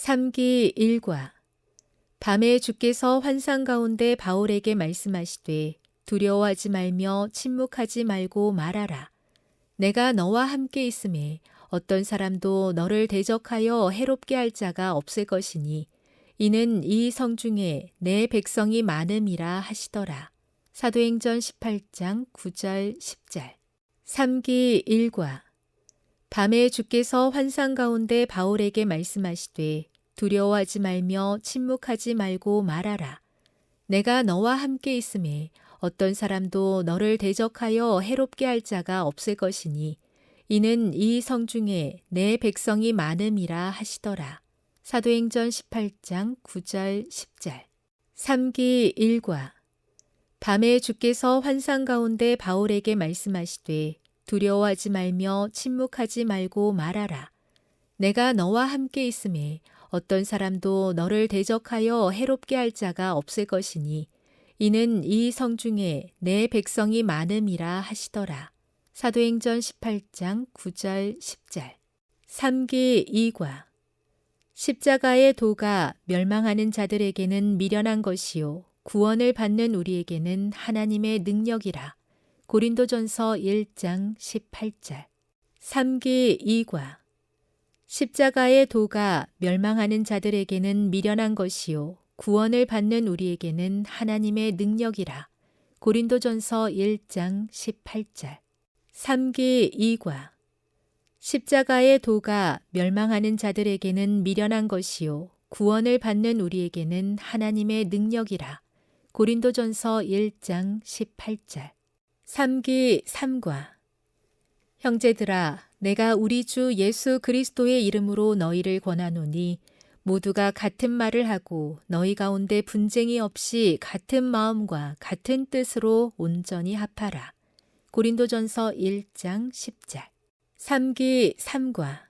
삼기 일과 밤에 주께서 환상 가운데 바울에게 말씀하시되 두려워하지 말며 침묵하지 말고 말하라. 내가 너와 함께 있음에 어떤 사람도 너를 대적하여 해롭게 할 자가 없을 것이니 이는 이 성 중에 내 백성이 많음이라 하시더라. 사도행전 18장 9절 10절. 삼기 일과 밤에 주께서 환상 가운데 바울에게 말씀하시되 두려워하지 말며 침묵하지 말고 말하라. 내가 너와 함께 있음에 어떤 사람도 너를 대적하여 해롭게 할 자가 없을 것이니 이는 이 성 중에 내 백성이 많음이라 하시더라. 사도행전 18장 9절 10절. 삼기 일과 밤에 주께서 환상 가운데 바울에게 말씀하시되 두려워하지 말며 침묵하지 말고 말하라. 내가 너와 함께 있음에 어떤 사람도 너를 대적하여 해롭게 할 자가 없을 것이니 이는 이 성 중에 내 백성이 많음이라 하시더라. 사도행전 18장 9절 10절. 삼기 이과 십자가의 도가 멸망하는 자들에게는 미련한 것이요 구원을 받는 우리에게는 하나님의 능력이라. 고린도전서 1장 18절. 삼기 이과 십자가의 도가 멸망하는 자들에게는 미련한 것이요 구원을 받는 우리에게는 하나님의 능력이라. 고린도전서 1장 18절. 삼기 이과 십자가의 도가 멸망하는 자들에게는 미련한 것이요 구원을 받는 우리에게는 하나님의 능력이라. 고린도전서 1장 18절. 삼기 삼과 형제들아 내가 우리 주 예수 그리스도의 이름으로 너희를 권하노니 모두가 같은 말을 하고 너희 가운데 분쟁이 없이 같은 마음과 같은 뜻으로 온전히 합하라. 고린도전서 1장 10절. 삼기 삼과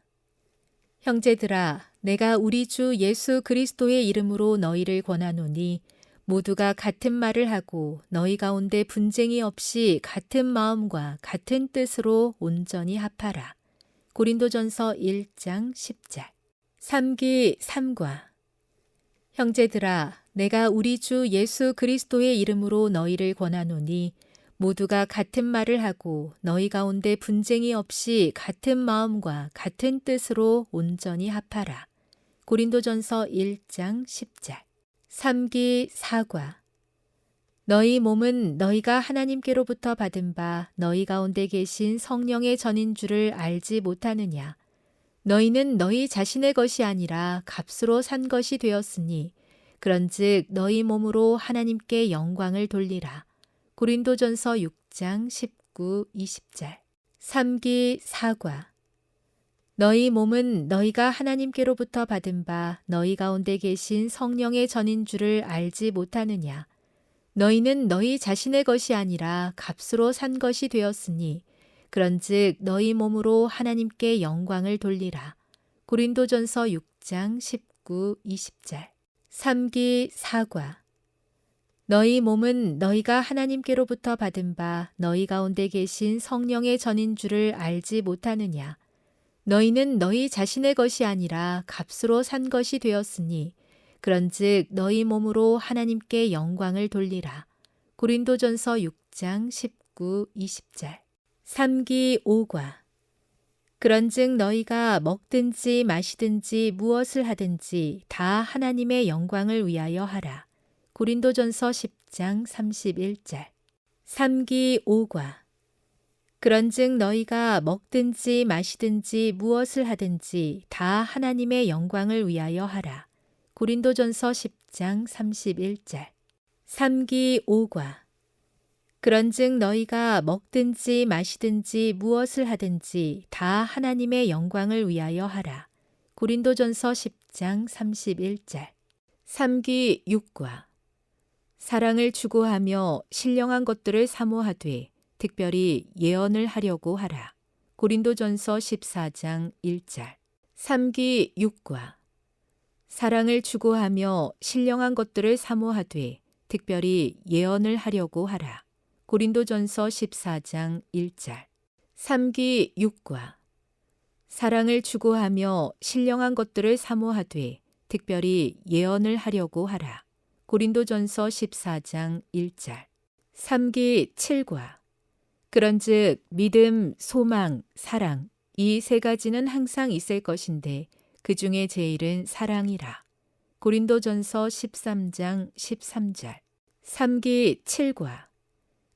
형제들아 내가 우리 주 예수 그리스도의 이름으로 너희를 권하노니 모두가 같은 말을 하고 너희 가운데 분쟁이 없이 같은 마음과 같은 뜻으로 온전히 합하라. 고린도전서 1장 10절. 삼기 삼과 형제들아 내가 우리 주 예수 그리스도의 이름으로 너희를 권하노니 모두가 같은 말을 하고 너희 가운데 분쟁이 없이 같은 마음과 같은 뜻으로 온전히 합하라. 고린도전서 1장 10절. 삼기 사과 너희 몸은 너희가 하나님께로부터 받은 바 너희 가운데 계신 성령의 전인 줄을 알지 못하느냐. 너희는 너희 자신의 것이 아니라 값으로 산 것이 되었으니 그런즉 너희 몸으로 하나님께 영광을 돌리라. 고린도전서 6장 19, 20절. 삼기 사과 너희 몸은 너희가 하나님께로부터 받은 바 너희 가운데 계신 성령의 전인 줄을 알지 못하느냐. 너희는 너희 자신의 것이 아니라 값으로 산 것이 되었으니 그런즉 너희 몸으로 하나님께 영광을 돌리라. 고린도전서 6장 19, 20절. 삼기 사과 너희 몸은 너희가 하나님께로부터 받은 바 너희 가운데 계신 성령의 전인 줄을 알지 못하느냐. 너희는 너희 자신의 것이 아니라 값으로 산 것이 되었으니 그런즉 너희 몸으로 하나님께 영광을 돌리라. 고린도전서 6장 19, 20절. 삼기 오과 그런즉 너희가 먹든지 마시든지 무엇을 하든지 다 하나님의 영광을 위하여 하라. 고린도전서 10장 31절. 삼기 오과 그런즉 너희가 먹든지 마시든지 무엇을 하든지 다 하나님의 영광을 위하여 하라. 고린도전서 10장 31절. 삼기 오과 그런즉 너희가 먹든지 마시든지 무엇을 하든지 다 하나님의 영광을 위하여 하라. 고린도전서 10장 31절. 삼기 육과 사랑을 추구하며 신령한 것들을 사모하되 특별히 예언을 하려고 하라. 고린도전서 14장 1절. 삼기 육과 사랑을 추구하며 신령한 것들을 사모하되 특별히 예언을 하려고 하라. 고린도전서 14장 1절. 삼기 육과 사랑을 추구하며 신령한 것들을 사모하되 특별히 예언을 하려고 하라. 고린도전서 14장 1절. 3기 7과. 그런즉 믿음, 소망, 사랑 이 세 가지는 항상 있을 것인데 그 중에 제일은 사랑이라. 고린도전서 13장 13절. 3기 7과.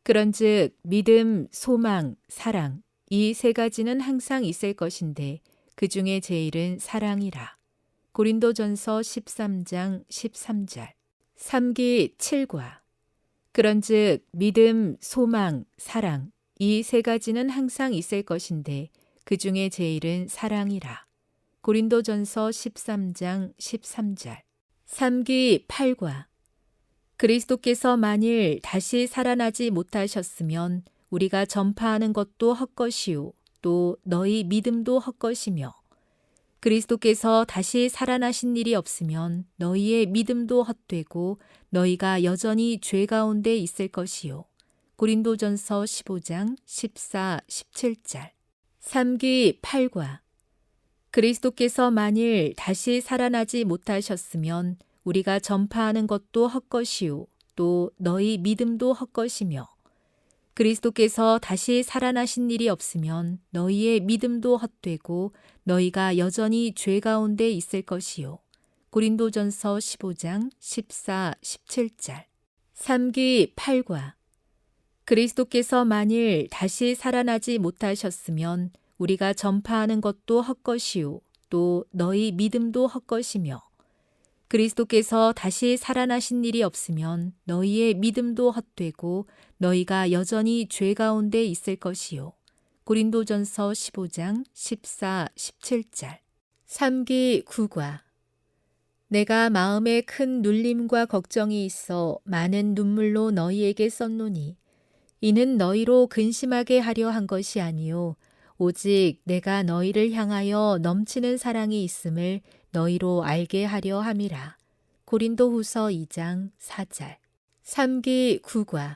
그런즉 믿음, 소망, 사랑 이 세 가지는 항상 있을 것인데 그 중에 제일은 사랑이라. 고린도전서 13장 13절. 3기 7과. 그런즉 믿음, 소망, 사랑 이 세 가지는 항상 있을 것인데 그 중에 제일은 사랑이라. 고린도전서 13장 13절. 3기 8과. 그리스도께서 만일 다시 살아나지 못하셨으면 우리가 전파하는 것도 헛것이요 또 너희 믿음도 헛것이며 그리스도께서 다시 살아나신 일이 없으면 너희의 믿음도 헛되고 너희가 여전히 죄 가운데 있을 것이요. 고린도전서 15장 14, 17절. 3기 8과. 그리스도께서 만일 다시 살아나지 못하셨으면 우리가 전파하는 것도 헛것이요 또 너희 믿음도 헛것이며 그리스도께서 다시 살아나신 일이 없으면 너희의 믿음도 헛되고 너희가 여전히 죄 가운데 있을 것이요. 고린도전서 15장 14, 17절. 3기 8과. 그리스도께서 만일 다시 살아나지 못하셨으면 우리가 전파하는 것도 헛것이요 또 너희 믿음도 헛것이며 그리스도께서 다시 살아나신 일이 없으면 너희의 믿음도 헛되고 너희가 여전히 죄 가운데 있을 것이요. 고린도전서 15장 14, 17절. 3기 9과. 내가 마음에 큰 눌림과 걱정이 있어 많은 눈물로 너희에게 썼노니 이는 너희로 근심하게 하려 한 것이 아니요 오직 내가 너희를 향하여 넘치는 사랑이 있음을 너희로 알게 하려 함이라. 고린도후서 2장 4절. 3기 9과.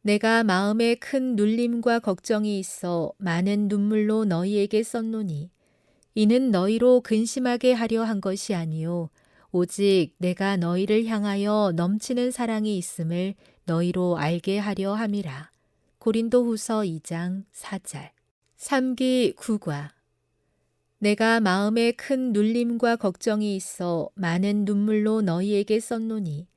내가 마음에 큰 눌림과 걱정이 있어 많은 눈물로 너희에게 썼노니 이는 너희로 근심하게 하려 한 것이 아니요 오직 내가 너희를 향하여 넘치는 사랑이 있음을 너희로 알게 하려 함이라. 고린도후서 2장 4절. 3기 9과. 내가 마음에 큰 눌림과 걱정이 있어 많은 눈물로 너희에게 썼노니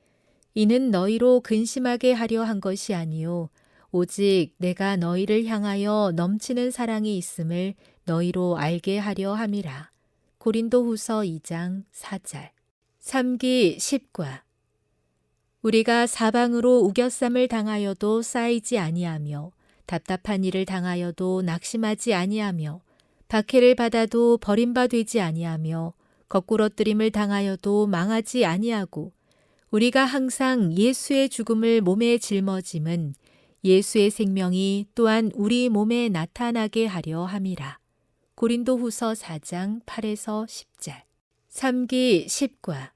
이는 너희로 근심하게 하려 한 것이 아니요 오직 내가 너희를 향하여 넘치는 사랑이 있음을 너희로 알게 하려 함이라. 고린도후서 2장 4절. 3기 10과. 우리가 사방으로 우겨쌈을 당하여도 쌓이지 아니하며 답답한 일을 당하여도 낙심하지 아니하며 박해를 받아도 버림받지 아니하며 거꾸러뜨림을 당하여도 망하지 아니하고 우리가 항상 예수의 죽음을 몸에 짊어짐은 예수의 생명이 또한 우리 몸에 나타나게 하려 함이라. 고린도후서 4장 8에서 10절. 3기 10과.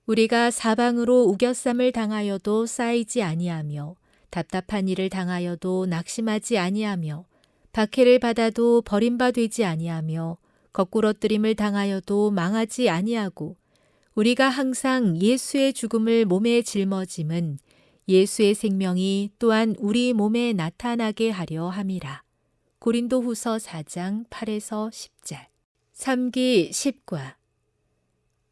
우리가 사방으로 우겨쌈을 당하여도 쌓이지 아니하며 답답한 일을 당하여도 낙심하지 아니하며 박해를 받아도 버림받지 아니하며 거꾸러뜨림을 당하여도 망하지 아니하고 우리가 항상 예수의 죽음을 몸에 짊어짐은 예수의 생명이 또한 우리 몸에 나타나게 하려 함이라. 고린도후서 4장 8에서 10절. 3기 10과.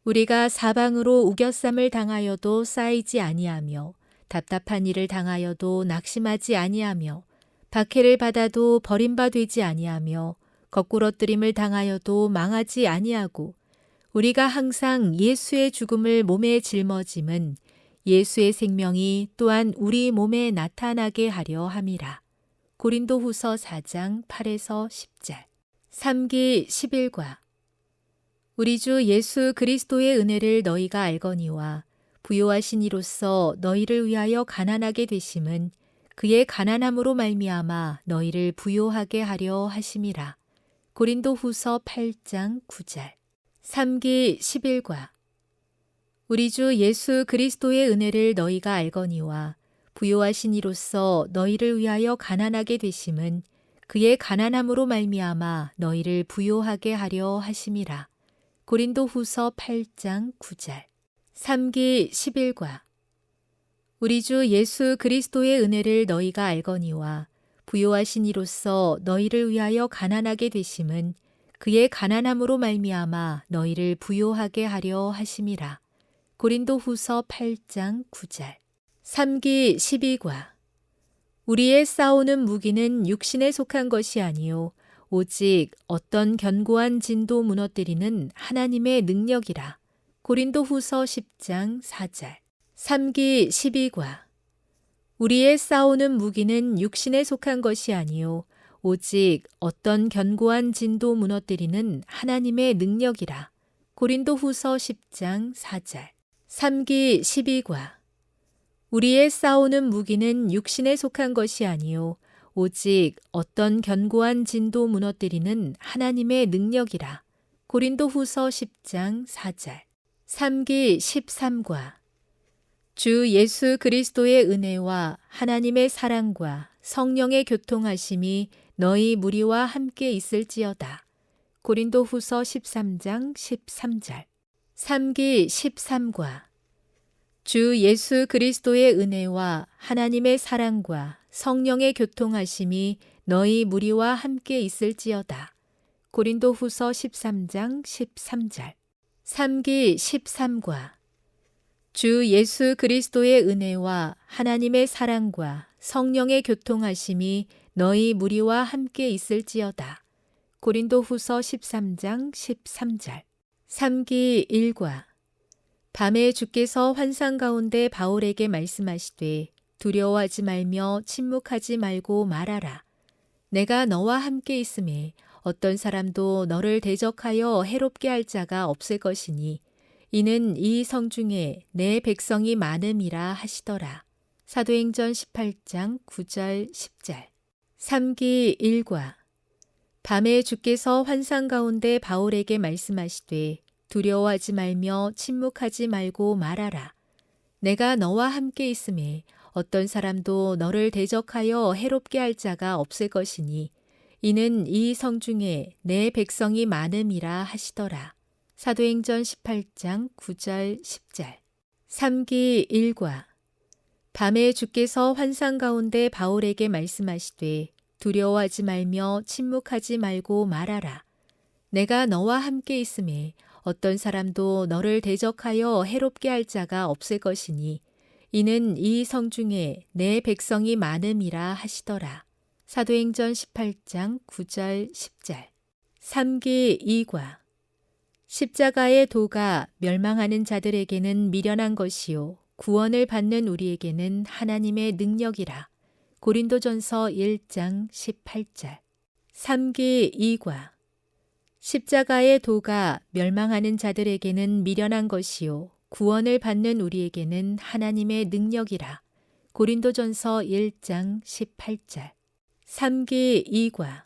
우리가 사방으로 우겨쌈을 당하여도 쌓이지 아니하며 답답한 일을 당하여도 낙심하지 아니하며 박해를 받아도 버림받지 아니하며 거꾸러뜨림을 당하여도 망하지 아니하고 우리가 항상 예수의 죽음을 몸에 짊어짐은 예수의 생명이 또한 우리 몸에 나타나게 하려 함이라. 고린도후서 4장 8에서 10절. 3기 11과. 우리 주 예수 그리스도의 은혜를 너희가 알거니와 부요하신 이로써 너희를 위하여 가난하게 되심은 그의 가난함으로 말미암아 너희를 부요하게 하려 하심이라. 고린도후서 8장 9절. 3기 11과. 우리 주 예수 그리스도의 은혜를 너희가 알거니와 부요하신 이로써 너희를 위하여 가난하게 되심은 그의 가난함으로 말미암아 너희를 부요하게 하려 하심이라. 고린도후서 8장 9절. 3기 11과 우리 주 예수 그리스도의 은혜를 너희가 알거니와 부요하신 이로써 너희를 위하여 가난하게 되심은 그의 가난함으로 말미암아 너희를 부요하게 하려 하심이라. 고린도후서 8장 9절. 3기 12과 우리의 싸우는 무기는 육신에 속한 것이 아니요 오직 어떤 견고한 진도 무너뜨리는 하나님의 능력이라. 고린도후서 10장 4절. 3기 12과 우리의 싸우는 무기는 육신에 속한 것이 아니요 오직 어떤 견고한 진도 무너뜨리는 하나님의 능력이라. 고린도후서 10장 4절. 3기 12과 우리의 싸우는 무기는 육신에 속한 것이 아니요 오직 어떤 견고한 진도 무너뜨리는 하나님의 능력이라. 고린도후서 10장 4절. 3기 13과 주 예수 그리스도의 은혜와 하나님의 사랑과 성령의 교통하심이 너희 무리와 함께 있을지어다. 고린도후서 13장 13절. 3기 13과 주 예수 그리스도의 은혜와 하나님의 사랑과 성령의 교통하심이 너희 무리와 함께 있을지어다. 고린도후서 13장 13절. 3기 13과 주 예수 그리스도의 은혜와 하나님의 사랑과 성령의 교통하심이 너희 무리와 함께 있을지어다. 고린도후서 13장 13절. 3기 1과 밤에 주께서 환상 가운데 바울에게 말씀하시되 두려워하지 말며 침묵하지 말고 말하라. 내가 너와 함께 있음에 어떤 사람도 너를 대적하여 해롭게 할 자가 없을 것이니 이는 이 성 중에 내 백성이 많음이라 하시더라. 사도행전 18장 9절 10절. 3기 1과 밤에 주께서 환상 가운데 바울에게 말씀하시되 두려워하지 말며 침묵하지 말고 말하라. 내가 너와 함께 있음에 어떤 사람도 너를 대적하여 해롭게 할 자가 없을 것이니 이는 이 성 중에 내 백성이 많음이라 하시더라. 사도행전 18장 9절 10절. 3기 1과 밤에 주께서 환상 가운데 바울에게 말씀하시되 두려워하지 말며 침묵하지 말고 말하라. 내가 너와 함께 있음에 어떤 사람도 너를 대적하여 해롭게 할 자가 없을 것이니 이는 이 성 중에 내 백성이 많음이라 하시더라. 사도행전 18장 9절 10절. 3기 2과 십자가의 도가 멸망하는 자들에게는 미련한 것이요 구원을 받는 우리에게는 하나님의 능력이라. 고린도전서 1장 18절. 3기 2과 십자가의 도가 멸망하는 자들에게는 미련한 것이요 구원을 받는 우리에게는 하나님의 능력이라. 고린도전서 1장 18절. 3기 2과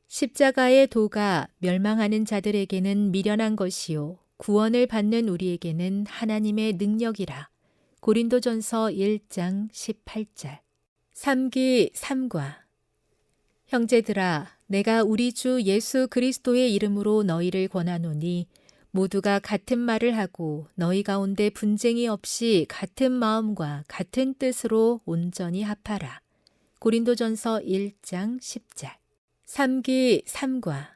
십자가의 도가 멸망하는 자들에게는 미련한 것이요 구원을 받는 우리에게는 하나님의 능력이라. 고린도전서 1장 18절. 3기 3과 형제들아 내가 우리 주 예수 그리스도의 이름으로 너희를 권하노니 모두가 같은 말을 하고 너희 가운데 분쟁이 없이 같은 마음과 같은 뜻으로 온전히 합하라. 고린도전서 1장 10절. 3기 3과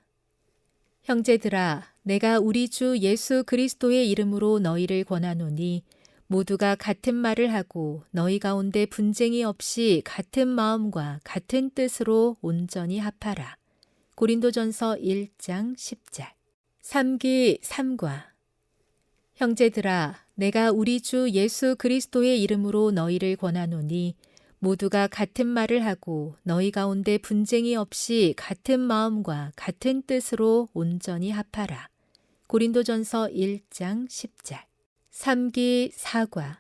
형제들아 내가 우리 주 예수 그리스도의 이름으로 너희를 권하노니 모두가 같은 말을 하고 너희 가운데 분쟁이 없이 같은 마음과 같은 뜻으로 온전히 합하라. 고린도전서 1장 10절. 3기 3과 형제들아 내가 우리 주 예수 그리스도의 이름으로 너희를 권하노니 모두가 같은 말을 하고 너희 가운데 분쟁이 없이 같은 마음과 같은 뜻으로 온전히 합하라. 고린도전서 1장 10절. 3기 4과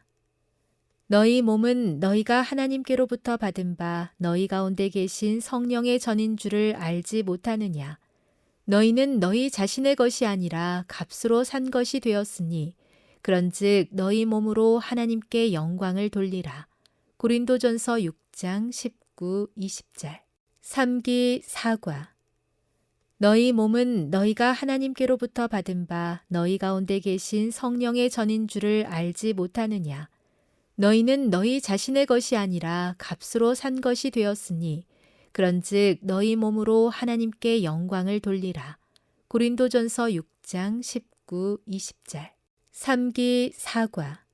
너희 몸은 너희가 하나님께로부터 받은 바 너희 가운데 계신 성령의 전인 줄을 알지 못하느냐. 너희는 너희 자신의 것이 아니라 값으로 산 것이 되었으니 그런즉 너희 몸으로 하나님께 영광을 돌리라. 고린도전서 6장 19, 20절. 3기 4과 너희 몸은 너희가 하나님께로부터 받은 바 너희 가운데 계신 성령의 전인 줄을 알지 못하느냐. 너희는 너희 자신의 것이 아니라 값으로 산 것이 되었으니 그런즉 너희 몸으로 하나님께 영광을 돌리라. 고린도전서 6장 19, 20절. 삼기 사과.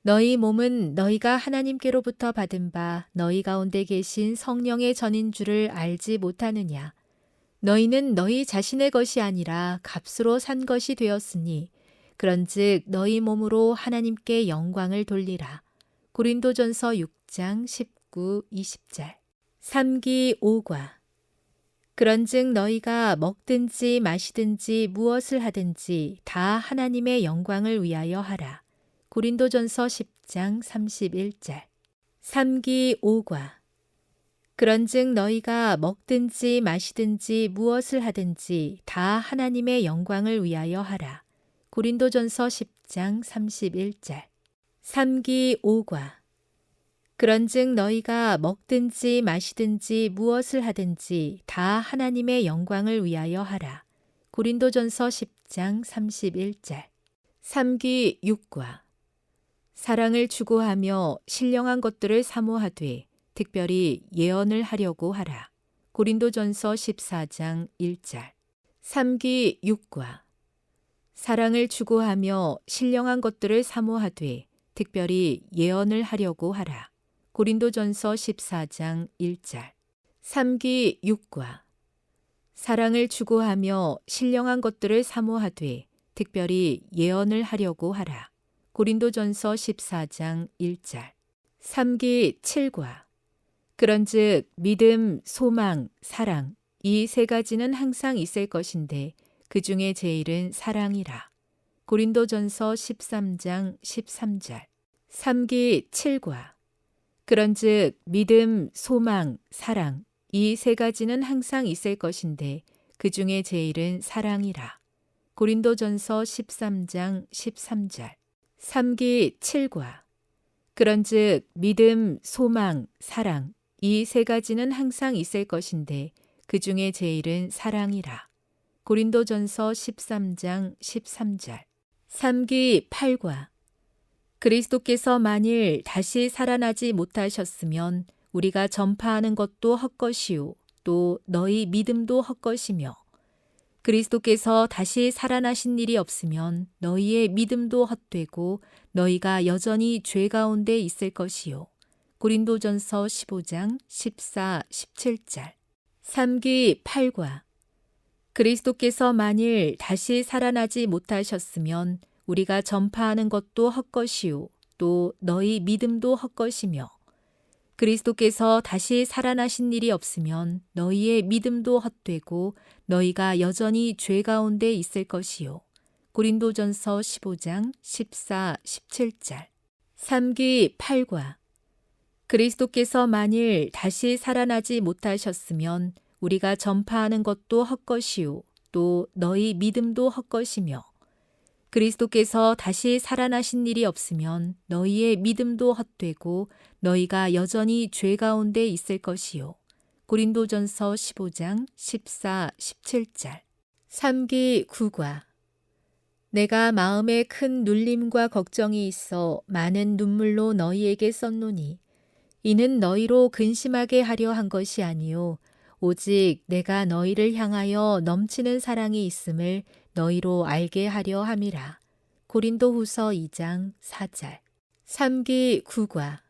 너희 몸은 너희가 하나님께로부터 받은 바 너희 가운데 계신 성령의 전인 줄을 알지 못하느냐. 너희는 너희 자신의 것이 아니라 값으로 산 것이 되었으니 그런즉 너희 몸으로 하나님께 영광을 돌리라. 고린도전서 6장 19, 20절. 삼기 오과. 그런즉 너희가 먹든지 마시든지 무엇을 하든지 다 하나님의 영광을 위하여 하라. 고린도전서 10장 31절. 삼기 오과. 그런즉 너희가 먹든지 마시든지 무엇을 하든지 다 하나님의 영광을 위하여 하라. 고린도전서 10장 31절. 삼기 오과. 그런즉 너희가 먹든지 마시든지 무엇을 하든지 다 하나님의 영광을 위하여 하라. 고린도전서 10장 31절. 삼기 육과. 사랑을 추구하며 신령한 것들을 사모하되 특별히 예언을 하려고 하라. 고린도전서 14장 1절. 삼기 육과. 사랑을 추구하며 신령한 것들을 사모하되 특별히 예언을 하려고 하라. 고린도전서 14장 1절. 삼기 육과. 사랑을 추구하며 신령한 것들을 사모하되 특별히 예언을 하려고 하라. 고린도전서 14장 1절. 삼기 칠과. 그런즉 믿음, 소망, 사랑 이 세 가지는 항상 있을 것인데 그 중에 제일은 사랑이라. 고린도전서 13장 13절. 삼기 칠과. 그런즉 믿음, 소망, 사랑 이 세 가지는 항상 있을 것인데 그 중에 제일은 사랑이라. 고린도전서 13장 13절. 삼기 칠과. 그런즉 믿음, 소망, 사랑 이 세 가지는 항상 있을 것인데 그 중에 제일은 사랑이라. 고린도전서 13장 13절. 삼기 팔과. 그리스도께서 만일 다시 살아나지 못하셨으면 우리가 전파하는 것도 헛것이요 또 너희 믿음도 헛것이며 그리스도께서 다시 살아나신 일이 없으면 너희의 믿음도 헛되고 너희가 여전히 죄 가운데 있을 것이요. 고린도전서 15장 14, 17절. 삼기 팔과. 그리스도께서 만일 다시 살아나지 못하셨으면 우리가 전파하는 것도 헛것이요 또 너희 믿음도 헛것이며 그리스도께서 다시 살아나신 일이 없으면 너희의 믿음도 헛되고 너희가 여전히 죄 가운데 있을 것이요. 고린도전서 15장 14, 17절. 삼기 팔과. 그리스도께서 만일 다시 살아나지 못하셨으면 우리가 전파하는 것도 헛것이요 또 너희 믿음도 헛것이며 그리스도께서 다시 살아나신 일이 없으면 너희의 믿음도 헛되고 너희가 여전히 죄 가운데 있을 것이요. 고린도전서 15장 14, 17절. 삼기 구과. 내가 마음에 큰 눌림과 걱정이 있어 많은 눈물로 너희에게 썼노니 이는 너희로 근심하게 하려 한 것이 아니요 오직 내가 너희를 향하여 넘치는 사랑이 있음을 너희로 알게 하려 함이라. 고린도후서 2장 4절. 삼기 구과.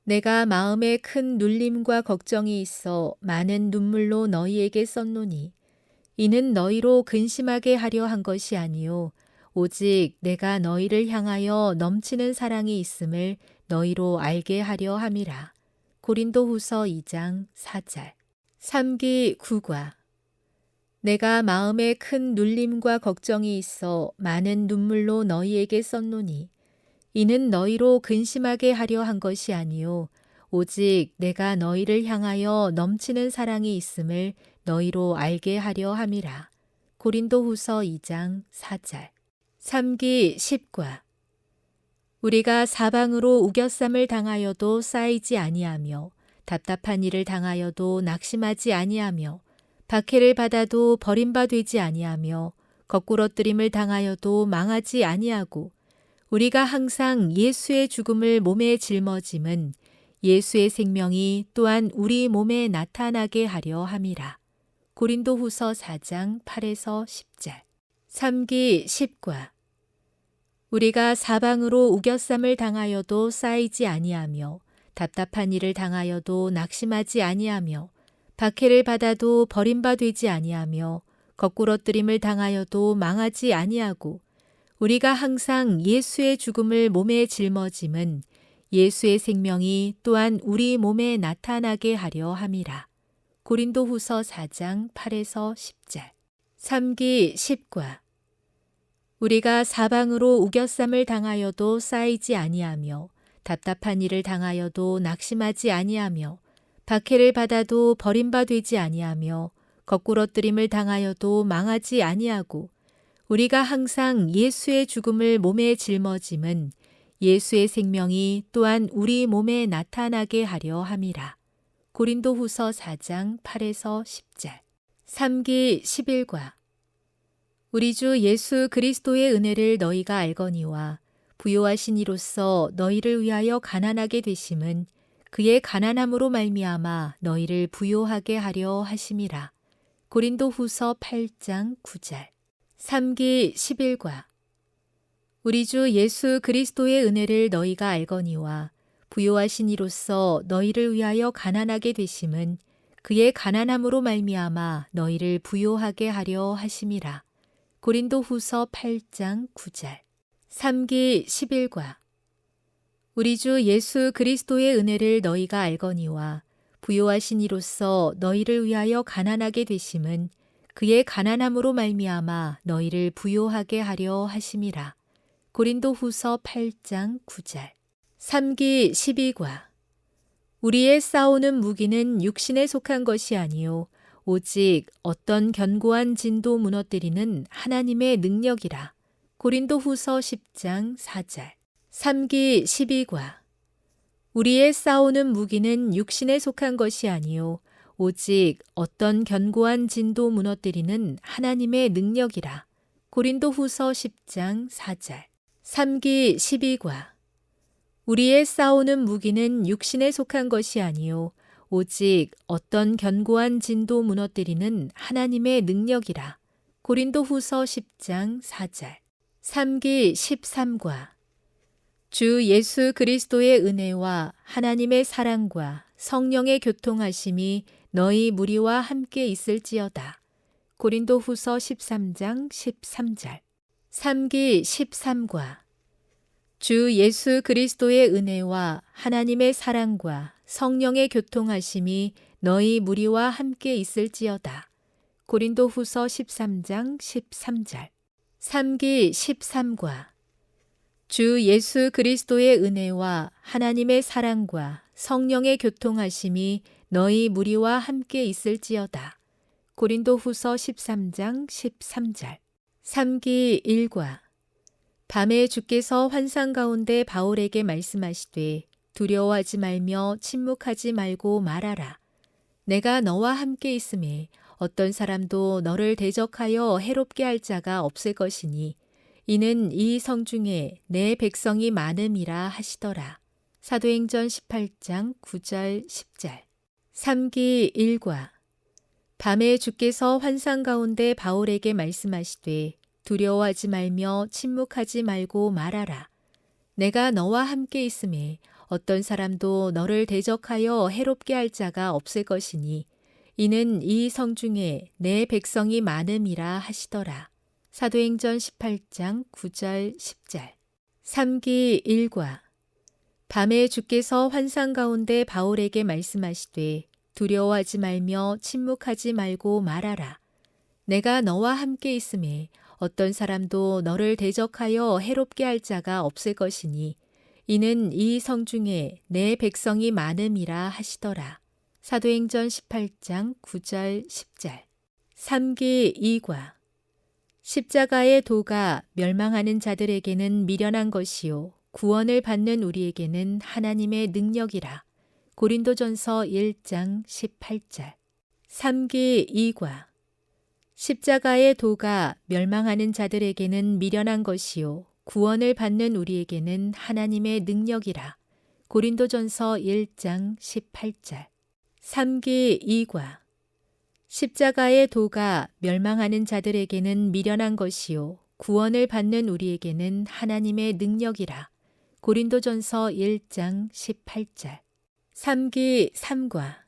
내가 마음에 큰 눌림과 걱정이 있어 많은 눈물로 너희에게 썼노니 이는 너희로 근심하게 하려 한 것이 아니요 오직 내가 너희를 향하여 넘치는 사랑이 있음을 너희로 알게 하려 함이라. 고린도후서 2장 4절. 삼기 구과. 내가 마음에 큰 눌림과 걱정이 있어 많은 눈물로 너희에게 썼노니 이는 너희로 근심하게 하려 한 것이 아니요 오직 내가 너희를 향하여 넘치는 사랑이 있음을 너희로 알게 하려 함이라. 고린도후서 2장 4절. 삼기 십과. 우리가 사방으로 우겨쌈을 당하여도 쌓이지 아니하며 답답한 일을 당하여도 낙심하지 아니하며 박해를 받아도 버림받지 아니하며 거꾸러뜨림을 당하여도 망하지 아니하고 우리가 항상 예수의 죽음을 몸에 짊어짐은 예수의 생명이 또한 우리 몸에 나타나게 하려 함이라. 고린도후서 4장 8에서 10절. 3기 10과 우리가 사방으로 우겨쌈을 당하여도 쌓이지 아니하며 답답한 일을 당하여도 낙심하지 아니하며 박해를 받아도 버림받지 아니하며 거꾸러뜨림을 당하여도 망하지 아니하고 우리가 항상 예수의 죽음을 몸에 짊어짐은 예수의 생명이 또한 우리 몸에 나타나게 하려 함이라. 고린도후서 4장 8에서 10절. 3기 10과 우리가 사방으로 우겨쌈을 당하여도 쌓이지 아니하며 답답한 일을 당하여도 낙심하지 아니하며 박해를 받아도 버림받지 아니하며 거꾸러뜨림을 당하여도 망하지 아니하고 우리가 항상 예수의 죽음을 몸에 짊어짐은 예수의 생명이 또한 우리 몸에 나타나게 하려 함이라. 고린도후서 4장 8에서 10절. 3기 11과 우리 주 예수 그리스도의 은혜를 너희가 알거니와 부요하신 이로써 너희를 위하여 가난하게 되심은 그의 가난함으로 말미암아 너희를 부요하게 하려 하심이라. 고린도후서 8장 9절. 3기 11과 우리 주 예수 그리스도의 은혜를 너희가 알거니와 부요하신 이로써 너희를 위하여 가난하게 되심은 그의 가난함으로 말미암아 너희를 부요하게 하려 하심이라. 고린도후서 8장 9절. 3기 11과 우리 주 예수 그리스도의 은혜를 너희가 알거니와 부요하신 이로써 너희를 위하여 가난하게 되심은 그의 가난함으로 말미암아 너희를 부요하게 하려 하심이라. 고린도후서 8장 9절. 3기 12과 우리의 싸우는 무기는 육신에 속한 것이 아니요 오직 어떤 견고한 진도 무너뜨리는 하나님의 능력이라. 고린도후서 10장 4절. 3기 12과 우리의 싸우는 무기는 육신에 속한 것이 아니요 오직 어떤 견고한 진도 무너뜨리는 하나님의 능력이라. 고린도후서 10장 4절. 3기 12과 우리의 싸우는 무기는 육신에 속한 것이 아니요 오직 어떤 견고한 진도 무너뜨리는 하나님의 능력이라. 고린도후서 10장 4절. 3기 13과 주 예수 그리스도의 은혜와 하나님의 사랑과 성령의 교통하심이 너희 무리와 함께 있을지어다. 고린도후서 13장 13절. 3기 13과 주 예수 그리스도의 은혜와 하나님의 사랑과 성령의 교통하심이 너희 무리와 함께 있을지어다. 고린도후서 13장 13절. 3기 13과 주 예수 그리스도의 은혜와 하나님의 사랑과 성령의 교통하심이 너희 무리와 함께 있을지어다. 고린도후서 13장 13절. 3기 1과 밤에 주께서 환상 가운데 바울에게 말씀하시되 두려워하지 말며 침묵하지 말고 말하라. 내가 너와 함께 있음에 어떤 사람도 너를 대적하여 해롭게 할 자가 없을 것이니 이는 이 성 중에 내 백성이 많음이라 하시더라. 사도행전 18장 9절 10절. 3기 1과 밤에 주께서 환상 가운데 바울에게 말씀하시되 두려워하지 말며 침묵하지 말고 말하라. 내가 너와 함께 있음에 어떤 사람도 너를 대적하여 해롭게 할 자가 없을 것이니 이는 이 성 중에 내 백성이 많음이라 하시더라. 사도행전 18장 9절 10절. 3기 1과 밤에 주께서 환상 가운데 바울에게 말씀하시되 두려워하지 말며 침묵하지 말고 말하라. 내가 너와 함께 있음에 어떤 사람도 너를 대적하여 해롭게 할 자가 없을 것이니 이는 이 성 중에 내 백성이 많음이라 하시더라. 사도행전 18장 9절 10절. 3기 2과 십자가의 도가 멸망하는 자들에게는 미련한 것이요 구원을 받는 우리에게는 하나님의 능력이라. 고린도전서 1장 18절. 삼기 2과 십자가의 도가 멸망하는 자들에게는 미련한 것이요 구원을 받는 우리에게는 하나님의 능력이라. 고린도전서 1장 18절. 삼기 2과 십자가의 도가 멸망하는 자들에게는 미련한 것이요 구원을 받는 우리에게는 하나님의 능력이라. 고린도전서 1장 18절. 삼기 3과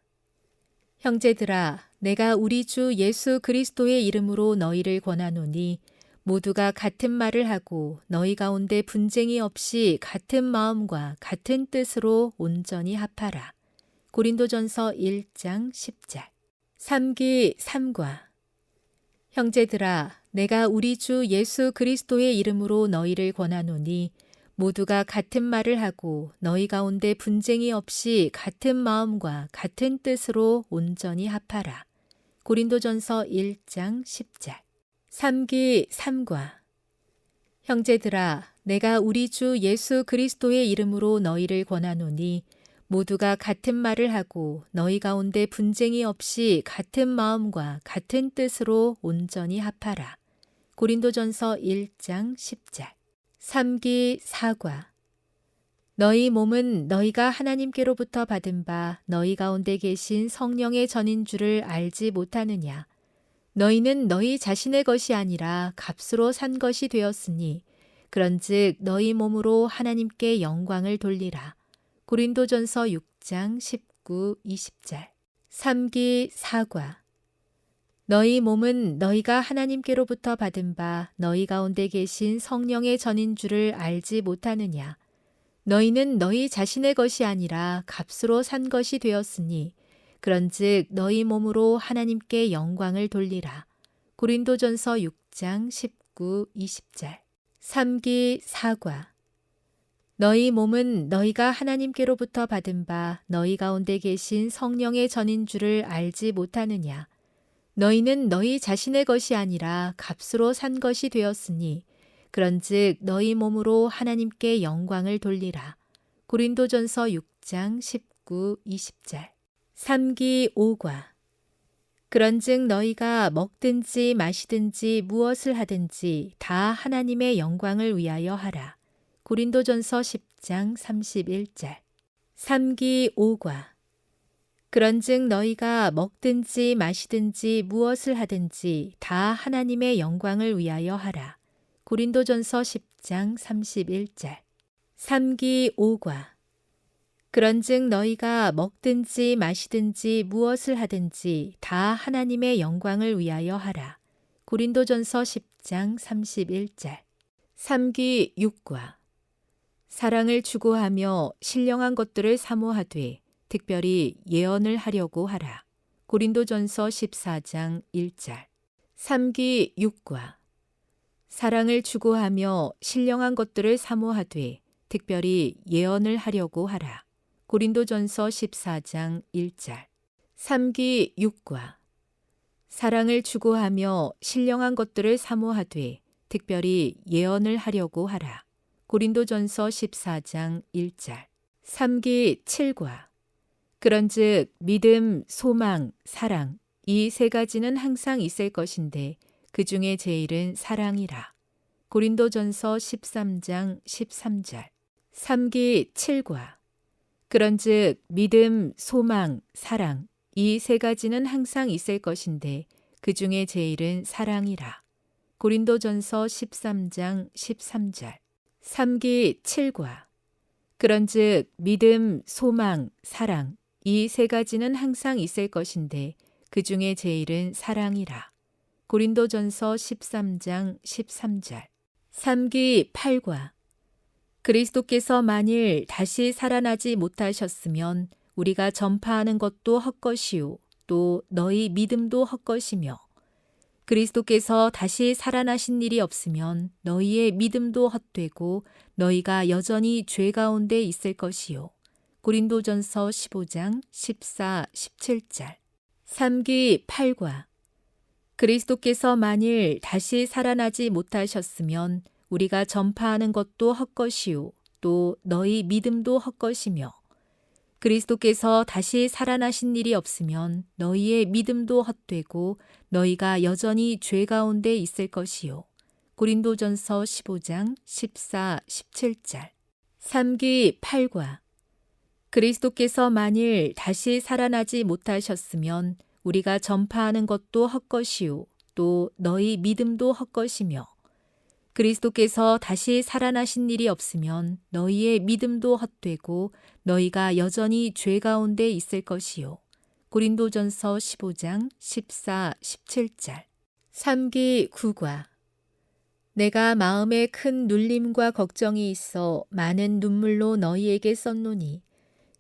형제들아, 내가 우리 주 예수 그리스도의 이름으로 너희를 권하노니 모두가 같은 말을 하고 너희 가운데 분쟁이 없이 같은 마음과 같은 뜻으로 온전히 합하라. 고린도전서 1장 10절. 삼기 3과 형제들아, 내가 우리 주 예수 그리스도의 이름으로 너희를 권하노니 모두가 같은 말을 하고 너희 가운데 분쟁이 없이 같은 마음과 같은 뜻으로 온전히 합하라. 고린도전서 1장 10절. 삼기 3과 형제들아, 내가 우리 주 예수 그리스도의 이름으로 너희를 권하노니 모두가 같은 말을 하고 너희 가운데 분쟁이 없이 같은 마음과 같은 뜻으로 온전히 합하라. 고린도전서 1장 10절. 삼기 4과 너희 몸은 너희가 하나님께로부터 받은 바 너희 가운데 계신 성령의 전인 줄을 알지 못하느냐. 너희는 너희 자신의 것이 아니라 값으로 산 것이 되었으니 그런즉 너희 몸으로 하나님께 영광을 돌리라. 고린도전서 6장 19, 20절. 삼기 4과 너희 몸은 너희가 하나님께로부터 받은 바 너희 가운데 계신 성령의 전인 줄을 알지 못하느냐. 너희는 너희 자신의 것이 아니라 값으로 산 것이 되었으니 그런즉 너희 몸으로 하나님께 영광을 돌리라. 고린도전서 6장 19, 20절. 삼기 4과 너희 몸은 너희가 하나님께로부터 받은 바 너희 가운데 계신 성령의 전인 줄을 알지 못하느냐. 너희는 너희 자신의 것이 아니라 값으로 산 것이 되었으니 그런즉 너희 몸으로 하나님께 영광을 돌리라. 고린도전서 6장 19, 20절. 삼기 5과 그런즉 너희가 먹든지 마시든지 무엇을 하든지 다 하나님의 영광을 위하여 하라. 고린도전서 10장 31절. 삼기 5과 그런즉 너희가 먹든지 마시든지 무엇을 하든지 다 하나님의 영광을 위하여 하라. 고린도전서 10장 31절. 삼기 5과 그런즉 너희가 먹든지 마시든지 무엇을 하든지 다 하나님의 영광을 위하여 하라. 고린도전서 10장 31절. 삼기 6과 사랑을 추구하며 신령한 것들을 사모하되 특별히 예언을 하려고 하라. 고린도전서 14장 1절. 삼기 6과 사랑을 추구하며 신령한 것들을 사모하되 특별히 예언을 하려고 하라. 고린도전서 14장 1절. 삼기 6과 사랑을 추구하며 신령한 것들을 사모하되 특별히 예언을 하려고 하라. 고린도전서 14장 1절. 삼기 7과 그런즉 믿음, 소망, 사랑 이 세 가지는 항상 있을 것인데 그 중에 제일은 사랑이라. 고린도전서 13장 13절. 삼기 7과 그런즉 믿음, 소망, 사랑 이 세 가지는 항상 있을 것인데 그 중에 제일은 사랑이라. 고린도전서 13장 13절. 삼기 7과 그런즉 믿음, 소망, 사랑 이 세 가지는 항상 있을 것인데 그 중에 제일은 사랑이라. 고린도전서 13장 13절. 삼기 8과 그리스도께서 만일 다시 살아나지 못하셨으면 우리가 전파하는 것도 헛것이요 또 너희 믿음도 헛것이며 그리스도께서 다시 살아나신 일이 없으면 너희의 믿음도 헛되고 너희가 여전히 죄 가운데 있을 것이요. 고린도전서 15장 14, 17절. 삼기 8과 그리스도께서 만일 다시 살아나지 못하셨으면 우리가 전파하는 것도 헛것이요 또 너희 믿음도 헛것이며 그리스도께서 다시 살아나신 일이 없으면 너희의 믿음도 헛되고 너희가 여전히 죄 가운데 있을 것이요. 고린도전서 15장 14, 17절. 3기 8과 그리스도께서 만일 다시 살아나지 못하셨으면 우리가 전파하는 것도 헛것이요. 또 너희 믿음도 헛것이며 그리스도께서 다시 살아나신 일이 없으면 너희의 믿음도 헛되고 너희가 여전히 죄 가운데 있을 것이요. 고린도전서 15장 14, 17절. 3기 9과 내가 마음에 큰 눌림과 걱정이 있어 많은 눈물로 너희에게 썼노니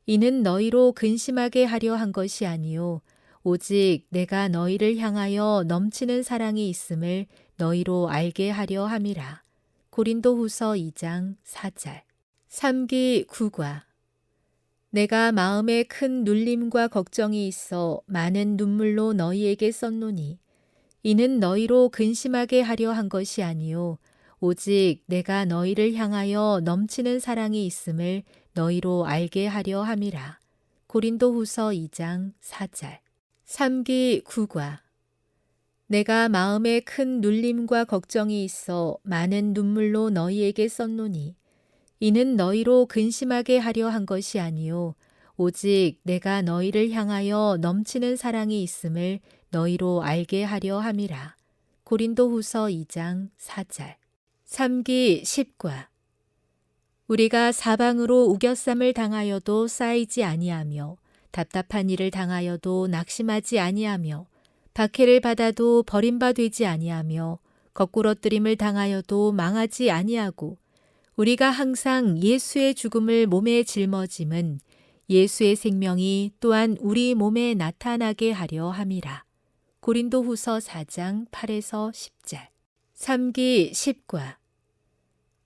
이는 너희로 근심하게 하려 한 것이 아니요 오직 내가 너희를 향하여 넘치는 사랑이 있음을 너희로 알게 하려 함이라. 고린도후서 2장 4절. 3기 9과 내가 마음에 큰 눌림과 걱정이 있어 많은 눈물로 너희에게 썼노니 이는 너희로 근심하게 하려 한 것이 아니요 오직 내가 너희를 향하여 넘치는 사랑이 있음을 너희로 알게 하려 함이라. 고린도후서 2장 4절. 3기 9과 내가 마음에 큰 눌림과 걱정이 있어 많은 눈물로 너희에게 썼노니 이는 너희로 근심하게 하려 한 것이 아니요 오직 내가 너희를 향하여 넘치는 사랑이 있음을 너희로 알게 하려 함이라. 고린도후서 2장 4절. 3기 10과 우리가 사방으로 우겨쌈을 당하여도 쌓이지 아니하며 답답한 일을 당하여도 낙심하지 아니하며 박해를 받아도 버림받지 아니하며 거꾸러뜨림을 당하여도 망하지 아니하고 우리가 항상 예수의 죽음을 몸에 짊어짐은 예수의 생명이 또한 우리 몸에 나타나게 하려 함이라. 고린도후서 4장 8에서 10절. 3기 10과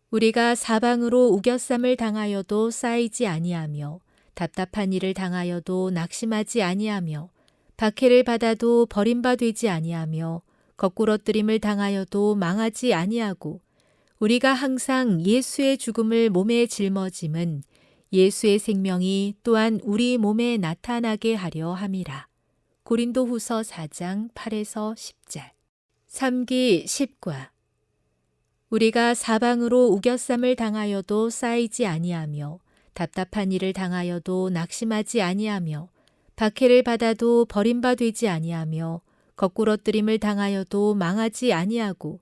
우리가 사방으로 우겨쌈을 당하여도 쌓이지 아니하며 답답한 일을 당하여도 낙심하지 아니하며 박해를 받아도 버림받지 아니하며 거꾸러뜨림을 당하여도 망하지 아니하고 우리가 항상 예수의 죽음을 몸에 짊어짐은 예수의 생명이 또한 우리 몸에 나타나게 하려 함이라. 고린도후서 4장 8에서 10절. 3기 10과 우리가 사방으로 우겨쌈을 당하여도 쌓이지 아니하며 답답한 일을 당하여도 낙심하지 아니하며 박해를 받아도 버림받지 아니하며 거꾸러뜨림을 당하여도 망하지 아니하고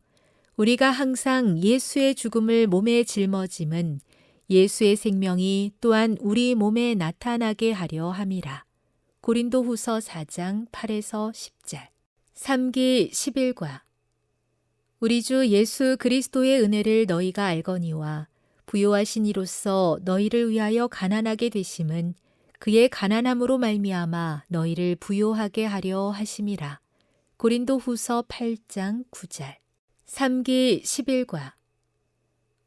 우리가 항상 예수의 죽음을 몸에 짊어짐은 예수의 생명이 또한 우리 몸에 나타나게 하려 함이라. 고린도후서 4장 8에서 10절. 3기 11과 우리 주 예수 그리스도의 은혜를 너희가 알거니와 부요하신 이로써 너희를 위하여 가난하게 되심은 그의 가난함으로 말미암아 너희를 부요하게 하려 하심이라. 고린도후서 8장 9절. 3기 11과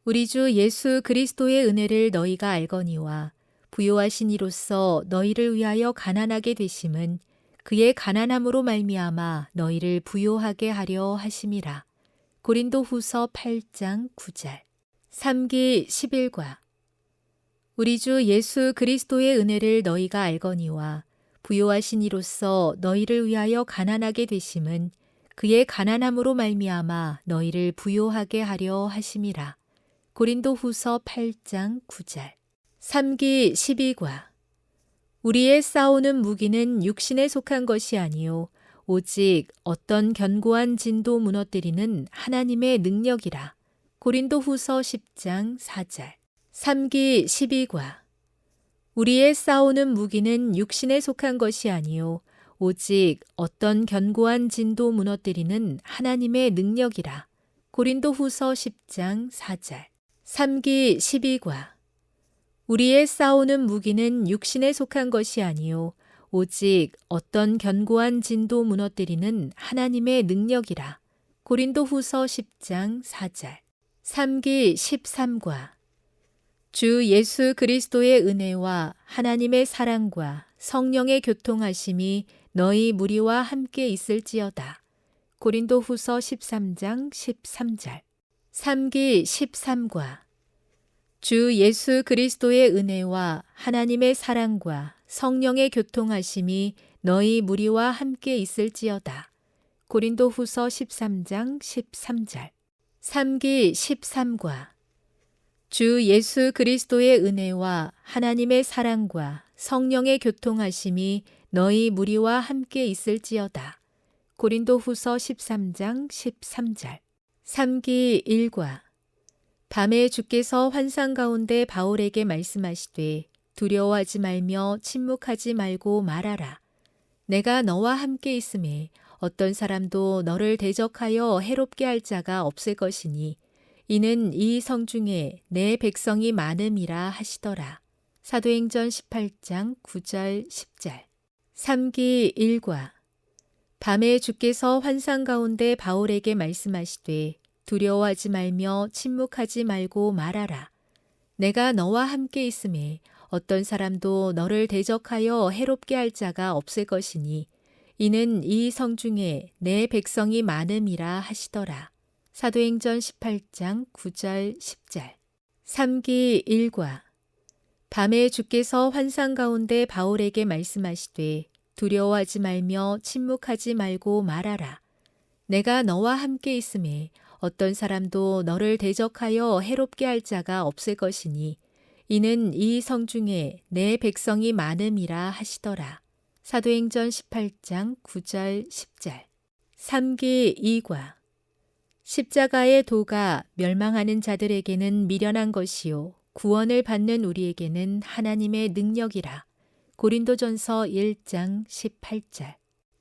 우리 주 예수 그리스도의 은혜를 너희가 알거니와 부요하신 이로써 너희를 위하여 가난하게 되심은 그의 가난함으로 말미암아 너희를 부요하게 하려 하심이라. 고린도후서 8장 9절. 3기 11과 우리 주 예수 그리스도의 은혜를 너희가 알거니와 부요하신 이로써 너희를 위하여 가난하게 되심은 그의 가난함으로 말미암아 너희를 부요하게 하려 하심이라. 고린도후서 8장 9절. 3기 12과 우리의 싸우는 무기는 육신에 속한 것이 아니요 오직 어떤 견고한 진도 무너뜨리는 하나님의 능력이라. 고린도후서 10장 4절. 3기 12과 우리의 싸우는 무기는 육신에 속한 것이 아니요 오직 어떤 견고한 진도 무너뜨리는 하나님의 능력이라. 고린도후서 10장 4절. 3기 12과 우리의 싸우는 무기는 육신에 속한 것이 아니요 오직 어떤 견고한 진도 무너뜨리는 하나님의 능력이라. 고린도후서 10장 4절. 3기 13과 주 예수 그리스도의 은혜와 하나님의 사랑과 성령의 교통하심이 너희 무리와 함께 있을지어다. 고린도후서 13장 13절. 3기 13과 주 예수 그리스도의 은혜와 하나님의 사랑과 성령의 교통하심이 너희 무리와 함께 있을지어다. 고린도후서 13장 13절. 3기 13과 주 예수 그리스도의 은혜와 하나님의 사랑과 성령의 교통하심이 너희 무리와 함께 있을지어다. 고린도후서 13장 13절. 3기 1과 밤에 주께서 환상 가운데 바울에게 말씀하시되 두려워하지 말며 침묵하지 말고 말하라. 내가 너와 함께 있음에 어떤 사람도 너를 대적하여 해롭게 할 자가 없을 것이니 이는 이 성 중에 내 백성이 많음이라 하시더라. 사도행전 18장 9절 10절. 3기 1과 밤에 주께서 환상 가운데 바울에게 말씀하시되 두려워하지 말며 침묵하지 말고 말하라. 내가 너와 함께 있음에 어떤 사람도 너를 대적하여 해롭게 할 자가 없을 것이니 이는 이 성 중에 내 백성이 많음이라 하시더라. 사도행전 18장 9절 10절. 3기 1과 밤에 주께서 환상 가운데 바울에게 말씀하시되 두려워하지 말며 침묵하지 말고 말하라. 내가 너와 함께 있음에 어떤 사람도 너를 대적하여 해롭게 할 자가 없을 것이니 이는 이 성 중에 내 백성이 많음이라 하시더라. 사도행전 18장 9절 10절. 3기 2과 십자가의 도가 멸망하는 자들에게는 미련한 것이요 구원을 받는 우리에게는 하나님의 능력이라. 고린도전서 1장 18절.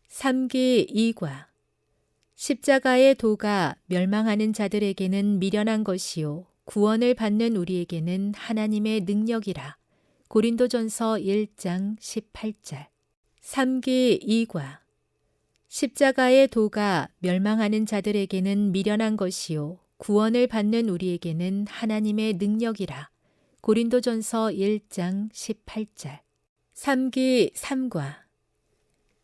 3기 2과 십자가의 도가 멸망하는 자들에게는 미련한 것이요 구원을 받는 우리에게는 하나님의 능력이라. 고린도전서 1장 18절. 3기 2과 십자가의 도가 멸망하는 자들에게는 미련한 것이요 구원을 받는 우리에게는 하나님의 능력이라. 고린도전서 1장 18절. 3기 3과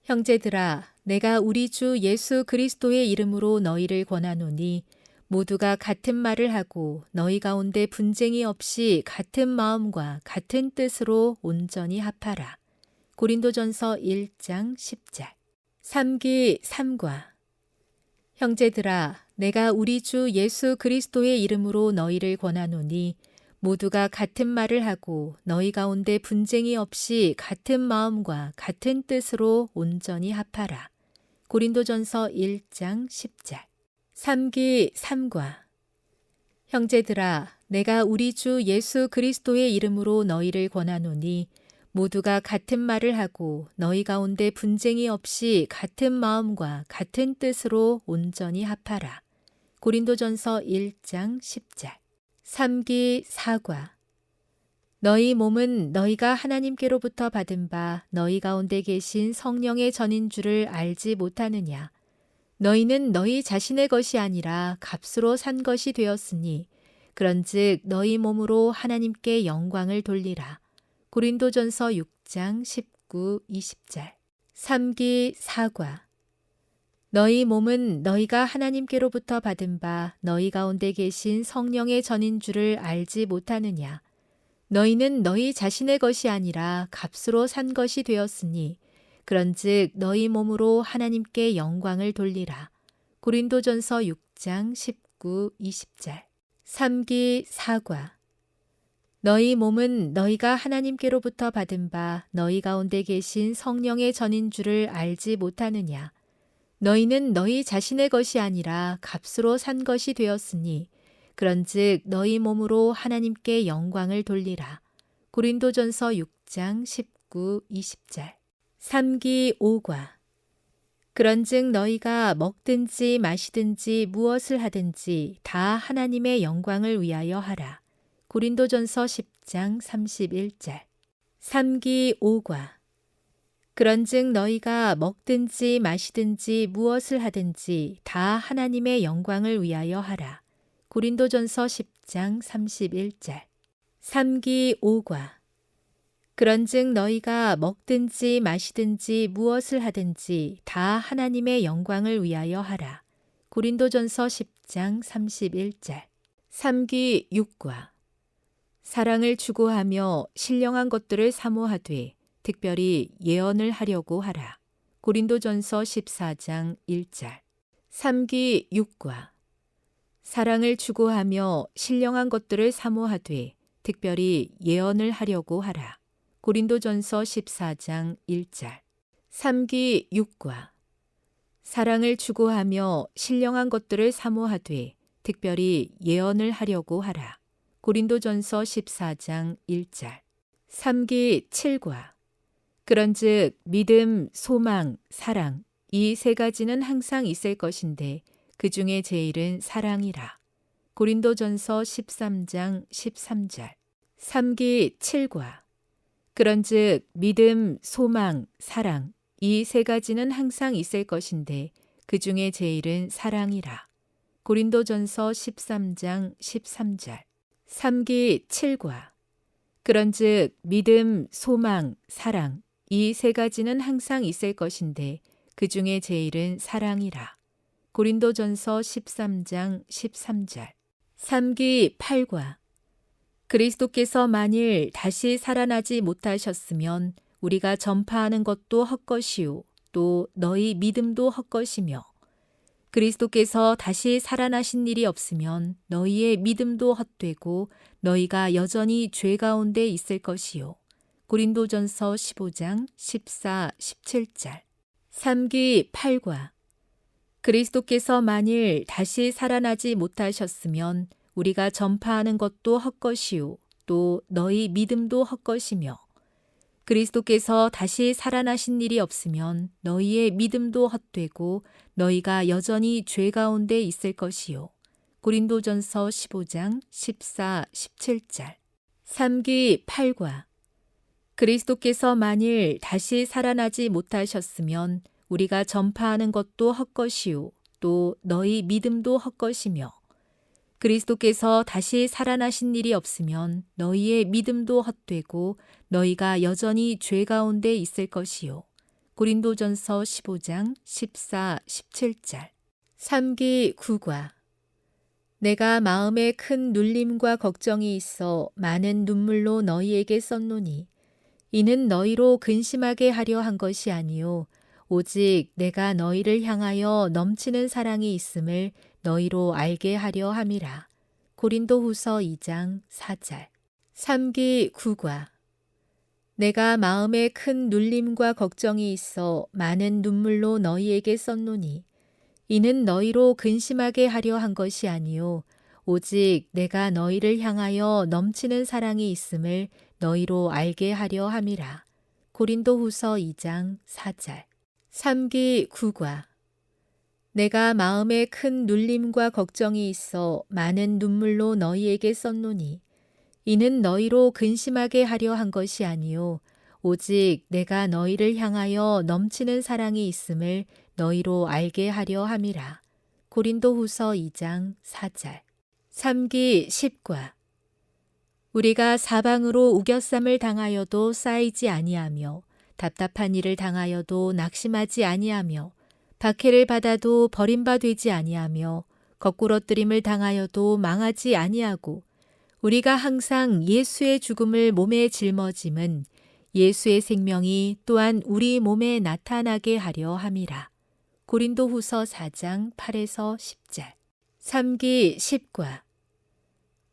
형제들아 내가 우리 주 예수 그리스도의 이름으로 너희를 권하노니 모두가 같은 말을 하고 너희 가운데 분쟁이 없이 같은 마음과 같은 뜻으로 온전히 합하라. 고린도전서 1장 10절. 3기 3과 형제들아 내가 우리 주 예수 그리스도의 이름으로 너희를 권하노니 모두가 같은 말을 하고 너희 가운데 분쟁이 없이 같은 마음과 같은 뜻으로 온전히 합하라. 고린도전서 1장 10절. 3기 3과 형제들아 내가 우리 주 예수 그리스도의 이름으로 너희를 권하노니 모두가 같은 말을 하고 너희 가운데 분쟁이 없이 같은 마음과 같은 뜻으로 온전히 합하라. 고린도전서 1장 10절. 3기 4과 너희 몸은 너희가 하나님께로부터 받은 바 너희 가운데 계신 성령의 전인 줄을 알지 못하느냐. 너희는 너희 자신의 것이 아니라 값으로 산 것이 되었으니 그런즉 너희 몸으로 하나님께 영광을 돌리라. 고린도전서 6장 19, 20절. 3기 4과 너희 몸은 너희가 하나님께로부터 받은 바 너희 가운데 계신 성령의 전인 줄을 알지 못하느냐. 너희는 너희 자신의 것이 아니라 값으로 산 것이 되었으니 그런즉 너희 몸으로 하나님께 영광을 돌리라. 고린도전서 6장 19, 20절. 3기 4과 너희 몸은 너희가 하나님께로부터 받은 바 너희 가운데 계신 성령의 전인 줄을 알지 못하느냐. 너희는 너희 자신의 것이 아니라 값으로 산 것이 되었으니 그런즉 너희 몸으로 하나님께 영광을 돌리라. 고린도전서 6장 19, 20절. 3기 5과 그런즉 너희가 먹든지 마시든지 무엇을 하든지 다 하나님의 영광을 위하여 하라. 고린도전서 10장 31절. 3기 5과 그런즉 너희가 먹든지 마시든지 무엇을 하든지 다 하나님의 영광을 위하여 하라. 고린도전서 10장 31절. 3기 5과 그런즉 너희가 먹든지 마시든지 무엇을 하든지 다 하나님의 영광을 위하여 하라. 고린도전서 10장 31절. 3기 6과 사랑을 추구하며 신령한 것들을 사모하되 특별히 예언을 하려고 하라. 고린도전서 14장 1절. 3기 6과 사랑을 추구하며 신령한 것들을 사모하되 특별히 예언을 하려고 하라. 고린도전서 14장 1절. 3기 6과 사랑을 추구하며 신령한 것들을 사모하되 특별히 예언을 하려고 하라. 고린도전서 14장 1절. 3기 7과 그런즉 믿음, 소망, 사랑 이 세 가지는 항상 있을 것인데 그 중에 제일은 사랑이라. 고린도전서 13장 13절. 3기 7과 그런즉 믿음, 소망, 사랑 이 세 가지는 항상 있을 것인데 그 중에 제일은 사랑이라. 고린도전서 13장 13절. 3기 7과 그런즉 믿음, 소망, 사랑 이 세 가지는 항상 있을 것인데 그 중에 제일은 사랑이라. 고린도전서 13장 13절. 3기 8과 그리스도께서 만일 다시 살아나지 못하셨으면 우리가 전파하는 것도 헛것이요 또 너희 믿음도 헛것이며 그리스도께서 다시 살아나신 일이 없으면 너희의 믿음도 헛되고 너희가 여전히 죄 가운데 있을 것이요. 고린도전서 15장 14, 17절. 3기 8과 그리스도께서 만일 다시 살아나지 못하셨으면 우리가 전파하는 것도 헛것이요 또 너희 믿음도 헛것이며 그리스도께서 다시 살아나신 일이 없으면 너희의 믿음도 헛되고 너희가 여전히 죄 가운데 있을 것이요. 고린도전서 15장 14, 17절. 3기 8과 그리스도께서 만일 다시 살아나지 못하셨으면 우리가 전파하는 것도 헛것이요 또 너희 믿음도 헛것이며 그리스도께서 다시 살아나신 일이 없으면 너희의 믿음도 헛되고 너희가 여전히 죄 가운데 있을 것이요. 고린도전서 15장 14, 17절. 3기 9과 내가 마음에 큰 눌림과 걱정이 있어 많은 눈물로 너희에게 썼노니 이는 너희로 근심하게 하려 한 것이 아니요 오직 내가 너희를 향하여 넘치는 사랑이 있음을 너희로 알게 하려 함이라. 고린도후서 2장 4절. 3기 9과 내가 마음에 큰 눌림과 걱정이 있어 많은 눈물로 너희에게 썼노니 이는 너희로 근심하게 하려 한 것이 아니요 오직 내가 너희를 향하여 넘치는 사랑이 있음을 너희로 알게 하려 함이라. 고린도후서 2장 4절. 3기 9과 내가 마음에 큰 눌림과 걱정이 있어 많은 눈물로 너희에게 썼노니 이는 너희로 근심하게 하려 한 것이 아니요 오직 내가 너희를 향하여 넘치는 사랑이 있음을 너희로 알게 하려 함이라. 고린도후서 2장 4절. 3기 10과 우리가 사방으로 우겨쌈을 당하여도 쌓이지 아니하며 답답한 일을 당하여도 낙심하지 아니하며 박해를 받아도 버림받지 아니하며 거꾸러뜨림을 당하여도 망하지 아니하고 우리가 항상 예수의 죽음을 몸에 짊어짐은 예수의 생명이 또한 우리 몸에 나타나게 하려 함이라. 고린도후서 4장 8에서 10절. 3기 10과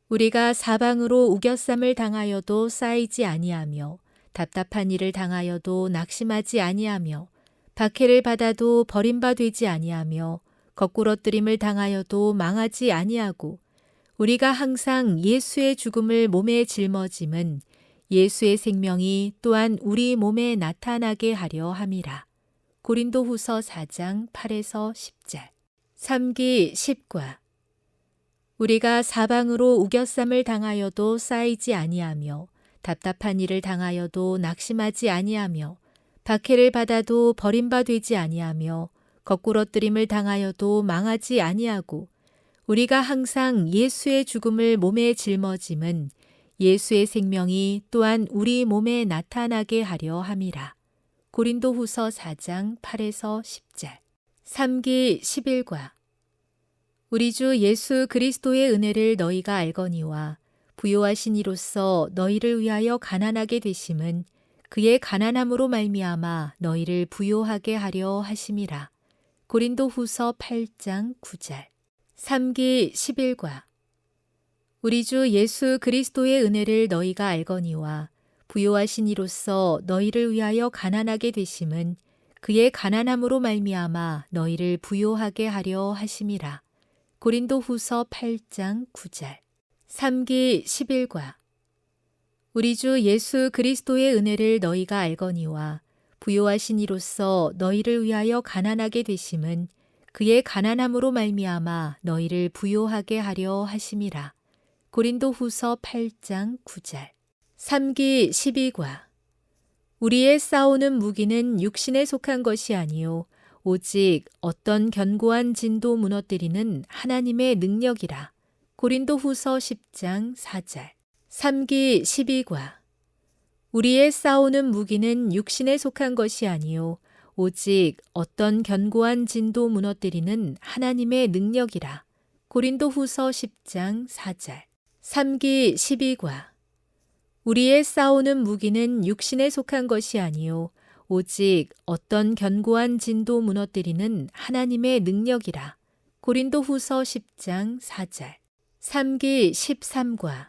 우리가 사방으로 우겨쌈을 당하여도 쌓이지 아니하며 답답한 일을 당하여도 낙심하지 아니하며 박해를 받아도 버림받지 아니하며 거꾸러뜨림을 당하여도 망하지 아니하고 우리가 항상 예수의 죽음을 몸에 짊어짐은 예수의 생명이 또한 우리 몸에 나타나게 하려 함이라. 고린도후서 4장 8에서 10절. 3기 10과 우리가 사방으로 우겨쌈을 당하여도 쌓이지 아니하며 답답한 일을 당하여도 낙심하지 아니하며 박해를 받아도 버림받지 아니하며 거꾸러뜨림을 당하여도 망하지 아니하고 우리가 항상 예수의 죽음을 몸에 짊어짐은 예수의 생명이 또한 우리 몸에 나타나게 하려 함이라. 고린도후서 4장 8에서 10절. 3기 11과 우리 주 예수 그리스도의 은혜를 너희가 알거니와 부요하신 이로써 너희를 위하여 가난하게 되심은 그의 가난함으로 말미암아 너희를 부요하게 하려 하심이라. 고린도후서 8장 9절. 3기 11과 우리 주 예수 그리스도의 은혜를 너희가 알거니와 부요하신 이로써 너희를 위하여 가난하게 되심은 그의 가난함으로 말미암아 너희를 부요하게 하려 하심이라. 고린도후서 8장 9절. 3기 11과 우리 주 예수 그리스도의 은혜를 너희가 알거니와 부요하신 이로써 너희를 위하여 가난하게 되심은 그의 가난함으로 말미암아 너희를 부요하게 하려 하심이라. 고린도후서 8장 9절. 3기 12과 우리의 싸우는 무기는 육신에 속한 것이 아니요 오직 어떤 견고한 진도 무너뜨리는 하나님의 능력이라. 고린도후서 10장 4절. 3기 12과 우리의 싸우는 무기는 육신에 속한 것이 아니요 오직 어떤 견고한 진도 무너뜨리는 하나님의 능력이라. 고린도후서 10장 4절. 3기 12과 우리의 싸우는 무기는 육신에 속한 것이 아니요 오직 어떤 견고한 진도 무너뜨리는 하나님의 능력이라. 고린도후서 10장 4절. 3기 13과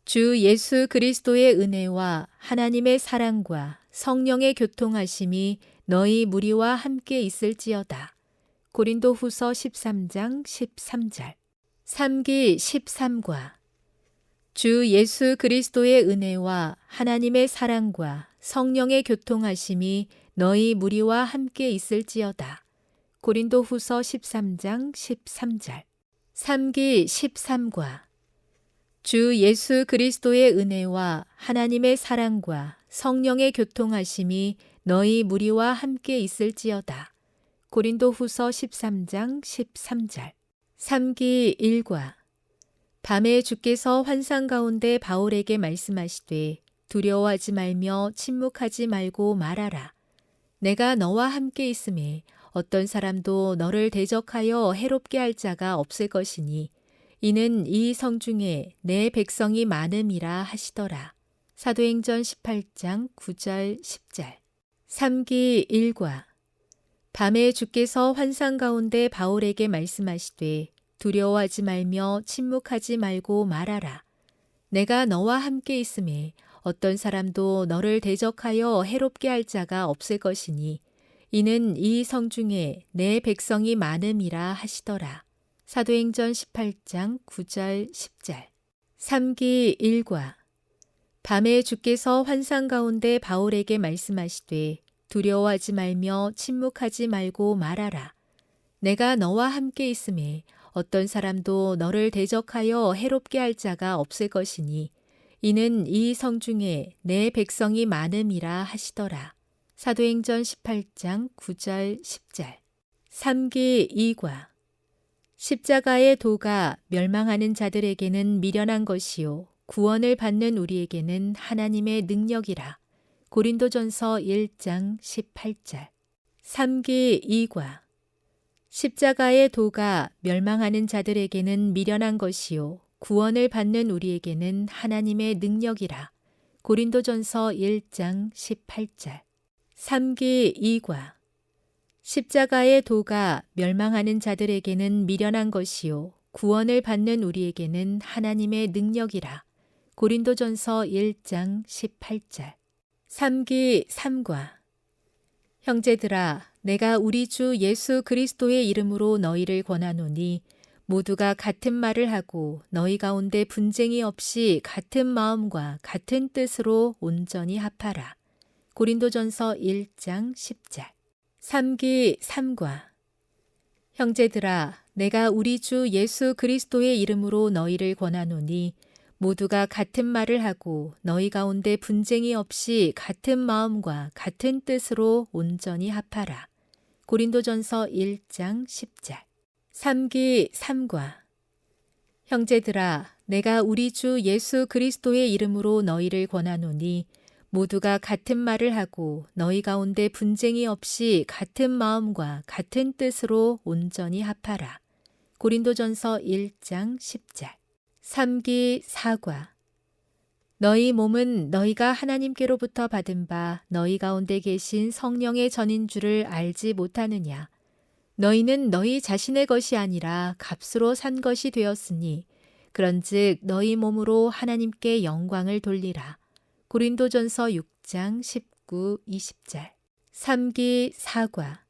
주 예수 그리스도의 은혜와 하나님의 사랑과 성령의 교통하심이 너희 무리와 함께 있을지어다. 고린도후서 13장 13절. 3기 13과 주 예수 그리스도의 은혜와 하나님의 사랑과 성령의 교통하심이 너희 무리와 함께 있을지어다. 고린도후서 13장 13절. 3기 13과 주 예수 그리스도의 은혜와 하나님의 사랑과 성령의 교통하심이 너희 무리와 함께 있을지어다. 고린도후서 13장 13절. 3기 1과 밤에 주께서 환상 가운데 바울에게 말씀하시되 두려워하지 말며 침묵하지 말고 말하라. 내가 너와 함께 있음에 어떤 사람도 너를 대적하여 해롭게 할 자가 없을 것이니 이는 이 성 중에 내 백성이 많음이라 하시더라. 사도행전 18장 9절 10절. 3기 1과 밤에 주께서 환상 가운데 바울에게 말씀하시되 두려워하지 말며 침묵하지 말고 말하라. 내가 너와 함께 있음에 어떤 사람도 너를 대적하여 해롭게 할 자가 없을 것이니 이는 이 성 중에 내 백성이 많음이라 하시더라. 사도행전 18장 9절 10절. 3기 1과 밤에 주께서 환상 가운데 바울에게 말씀하시되 두려워하지 말며 침묵하지 말고 말하라. 내가 너와 함께 있음에 어떤 사람도 너를 대적하여 해롭게 할 자가 없을 것이니 이는 이 성 중에 내 백성이 많음이라 하시더라. 사도행전 18장 9절 10절. 3기 2과 십자가의 도가 멸망하는 자들에게는 미련한 것이요 구원을 받는 우리에게는 하나님의 능력이라. 고린도전서 1장 18절. 3기 2과 십자가의 도가 멸망하는 자들에게는 미련한 것이요 구원을 받는 우리에게는 하나님의 능력이라. 고린도전서 1장 18절. 3기 2과 십자가의 도가 멸망하는 자들에게는 미련한 것이요 구원을 받는 우리에게는 하나님의 능력이라. 고린도전서 1장 18절. 3기 3과 형제들아 내가 우리 주 예수 그리스도의 이름으로 너희를 권하노니 모두가 같은 말을 하고 너희 가운데 분쟁이 없이 같은 마음과 같은 뜻으로 온전히 합하라. 고린도전서 1장 10절. 3기 3과 형제들아 내가 우리 주 예수 그리스도의 이름으로 너희를 권하노니 모두가 같은 말을 하고 너희 가운데 분쟁이 없이 같은 마음과 같은 뜻으로 온전히 합하라. 고린도전서 1장 10절. 3기 3과 형제들아 내가 우리 주 예수 그리스도의 이름으로 너희를 권하노니 모두가 같은 말을 하고 너희 가운데 분쟁이 없이 같은 마음과 같은 뜻으로 온전히 합하라. 고린도전서 1장 10절. 삼기 사과. 너희 몸은 너희가 하나님께로부터 받은 바 너희 가운데 계신 성령의 전인 줄을 알지 못하느냐. 너희는 너희 자신의 것이 아니라 값으로 산 것이 되었으니 그런즉 너희 몸으로 하나님께 영광을 돌리라. 고린도전서 6장 19, 20절. 삼기 사과.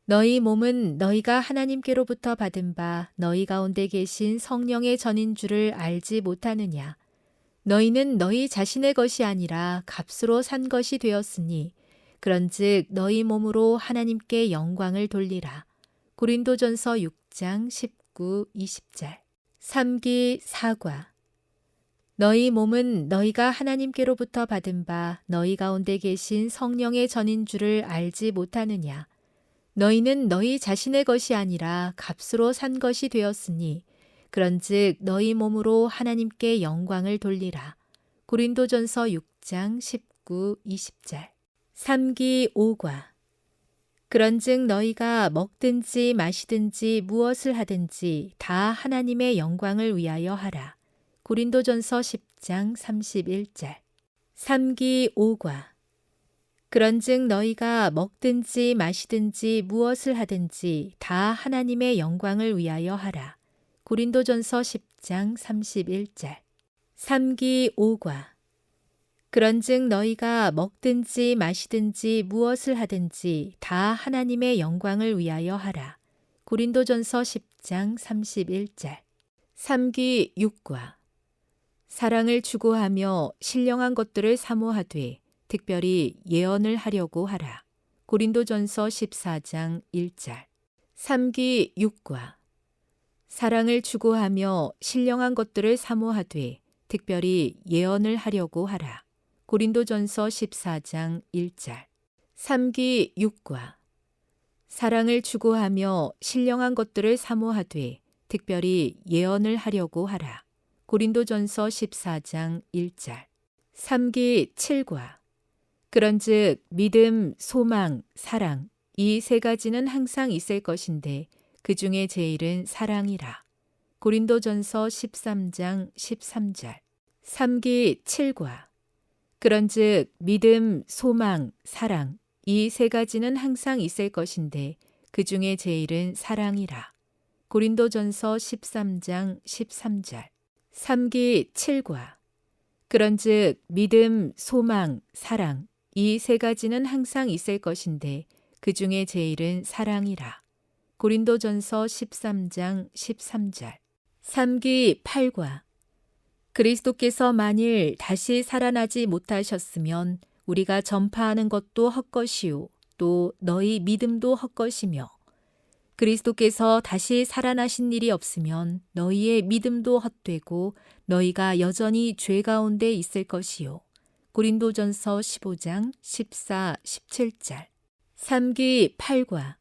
너희 몸은 너희가 하나님께로부터 받은 바 너희 가운데 계신 성령의 전인 줄을 알지 못하느냐. 너희는 너희 자신의 것이 아니라 값으로 산 것이 되었으니 그런즉 너희 몸으로 하나님께 영광을 돌리라. 고린도전서 6장 19, 20절. 삼기 사과. 너희 몸은 너희가 하나님께로부터 받은 바 너희 가운데 계신 성령의 전인 줄을 알지 못하느냐. 너희는 너희 자신의 것이 아니라 값으로 산 것이 되었으니 그런즉 너희 몸으로 하나님께 영광을 돌리라. 고린도전서 6장 19, 20절. 삼기 오과. 그런즉 너희가 먹든지 마시든지 무엇을 하든지 다 하나님의 영광을 위하여 하라. 고린도전서 10장 31절. 삼기 오과. 그런즉 너희가 먹든지 마시든지 무엇을 하든지 다 하나님의 영광을 위하여 하라. 고린도전서 10장 31절. 삼기 오과. 그런즉 너희가 먹든지 마시든지 무엇을 하든지 다 하나님의 영광을 위하여 하라. 고린도전서 10장 31절. 삼기 육과. 사랑을 추구하며 신령한 것들을 사모하되 특별히 예언을 하려고 하라. 고린도전서 14장 1절. 삼기 육과. 사랑을 추구하며 신령한 것들을 사모하되 특별히 예언을 하려고 하라. 고린도전서 14장 1절. 삼기 육과. 사랑을 추구하며 신령한 것들을 사모하되 특별히 예언을 하려고 하라. 고린도전서 14장 1절. 삼기 칠과. 그런즉 믿음, 소망, 사랑 이 세 가지는 항상 있을 것인데 그 중에 제일은 사랑이라. 고린도전서 13장 13절. 삼기 칠과. 그런즉 믿음, 소망, 사랑 이 세 가지는 항상 있을 것인데 그 중에 제일은 사랑이라. 고린도전서 13장 13절. 삼기 칠과. 그런즉 믿음, 소망, 사랑 이 세 가지는 항상 있을 것인데 그 중에 제일은 사랑이라. 고린도전서 13장 13절. 삼기 팔과. 그리스도께서 만일 다시 살아나지 못하셨으면 우리가 전파하는 것도 헛것이요 또 너희 믿음도 헛것이며 그리스도께서 다시 살아나신 일이 없으면 너희의 믿음도 헛되고 너희가 여전히 죄 가운데 있을 것이요. 고린도전서 15장 14, 17절. 삼기 팔과.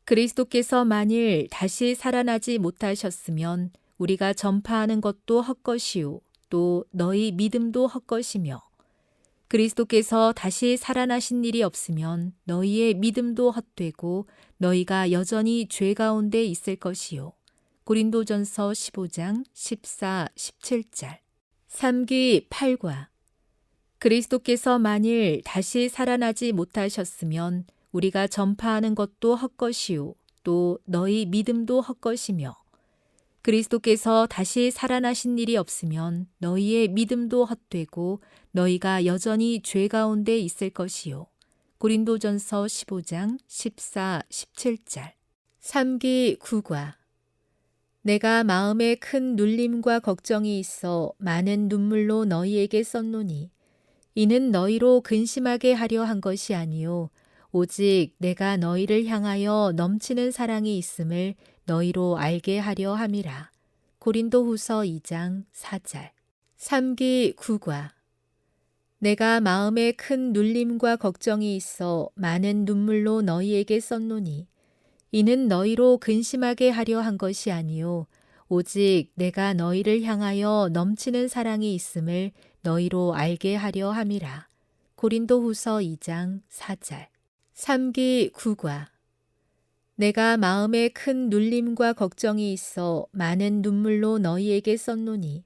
그리스도께서 만일 다시 살아나지 못하셨으면 우리가 전파하는 것도 헛것이요 또 너희 믿음도 헛것이며 그리스도께서 다시 살아나신 일이 없으면 너희의 믿음도 헛되고 너희가 여전히 죄 가운데 있을 것이요. 고린도전서 15장 14, 17절. 삼기 팔과. 그리스도께서 만일 다시 살아나지 못하셨으면 우리가 전파하는 것도 헛것이요 또 너희 믿음도 헛것이며 그리스도께서 다시 살아나신 일이 없으면 너희의 믿음도 헛되고 너희가 여전히 죄 가운데 있을 것이요. 고린도전서 15장 14, 17절. 삼기 구과. 내가 마음에 큰 눌림과 걱정이 있어 많은 눈물로 너희에게 썼노니 이는 너희로 근심하게 하려 한 것이 아니요 오직 내가 너희를 향하여 넘치는 사랑이 있음을 너희로 알게 하려 함이라. 고린도후서 2장 4절. 삼기 구과. 내가 마음에 큰 눌림과 걱정이 있어 많은 눈물로 너희에게 썼노니 이는 너희로 근심하게 하려 한 것이 아니요 오직 내가 너희를 향하여 넘치는 사랑이 있음을 너희로 알게 하려 함이라. 고린도후서 2장 4절. 삼기 구과. 내가 마음에 큰 눌림과 걱정이 있어 많은 눈물로 너희에게 썼노니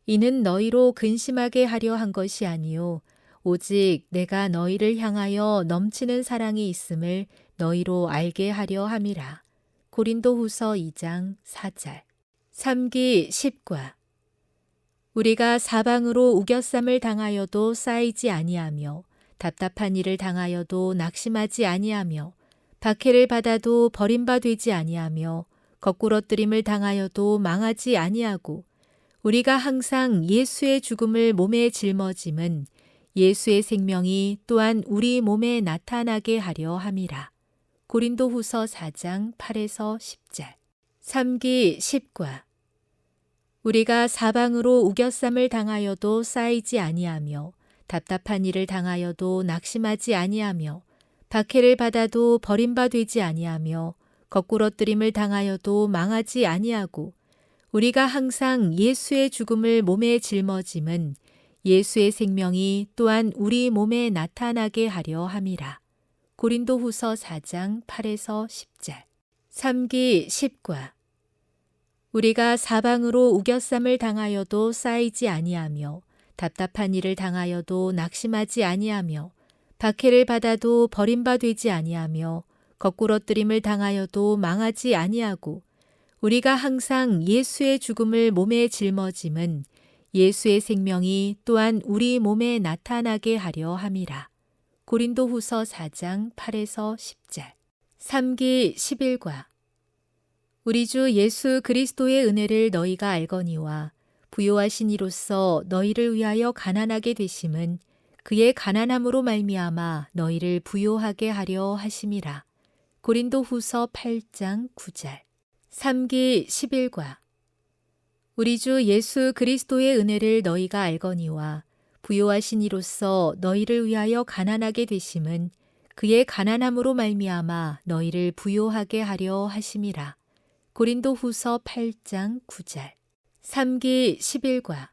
이는 너희로 근심하게 하려 한 것이 아니요 오직 내가 너희를 향하여 넘치는 사랑이 있음을 너희로 알게 하려 함이라. 고린도후서 2장 4절. 3기 10과 우리가 사방으로 우겨쌈을 당하여도 쌓이지 아니하며 답답한 일을 당하여도 낙심하지 아니하며 박해를 받아도 버림받지 아니하며 거꾸러뜨림을 당하여도 망하지 아니하고 우리가 항상 예수의 죽음을 몸에 짊어짐은 예수의 생명이 또한 우리 몸에 나타나게 하려 함이라. 고린도후서 4장 8에서 10절. 3기 10과 우리가 사방으로 우겨쌈을 당하여도 쌓이지 아니하며 답답한 일을 당하여도 낙심하지 아니하며 박해를 받아도 버림받지 아니하며 거꾸러뜨림을 당하여도 망하지 아니하고 우리가 항상 예수의 죽음을 몸에 짊어짐은 예수의 생명이 또한 우리 몸에 나타나게 하려 함이라. 고린도후서 4장 8에서 10절. 3기 10과 우리가 사방으로 우겨쌈을 당하여도 쌓이지 아니하며 답답한 일을 당하여도 낙심하지 아니하며 박해를 받아도 버림받지 아니하며 거꾸러뜨림을 당하여도 망하지 아니하고 우리가 항상 예수의 죽음을 몸에 짊어짐은 예수의 생명이 또한 우리 몸에 나타나게 하려 함이라. 고린도후서 4장 8에서 10절. 3기 11과 우리 주 예수 그리스도의 은혜를 너희가 알거니와 부요하신 이로써 너희를 위하여 가난하게 되심은 그의 가난함으로 말미암아 너희를 부요하게 하려 하심이라. 고린도후서 8장 9절. 3기 11과 우리 주 예수 그리스도의 은혜를 너희가 알거니와 부요하신 이로써 너희를 위하여 가난하게 되심은 그의 가난함으로 말미암아 너희를 부요하게 하려 하심이라. 고린도후서 8장 9절. 3기 11과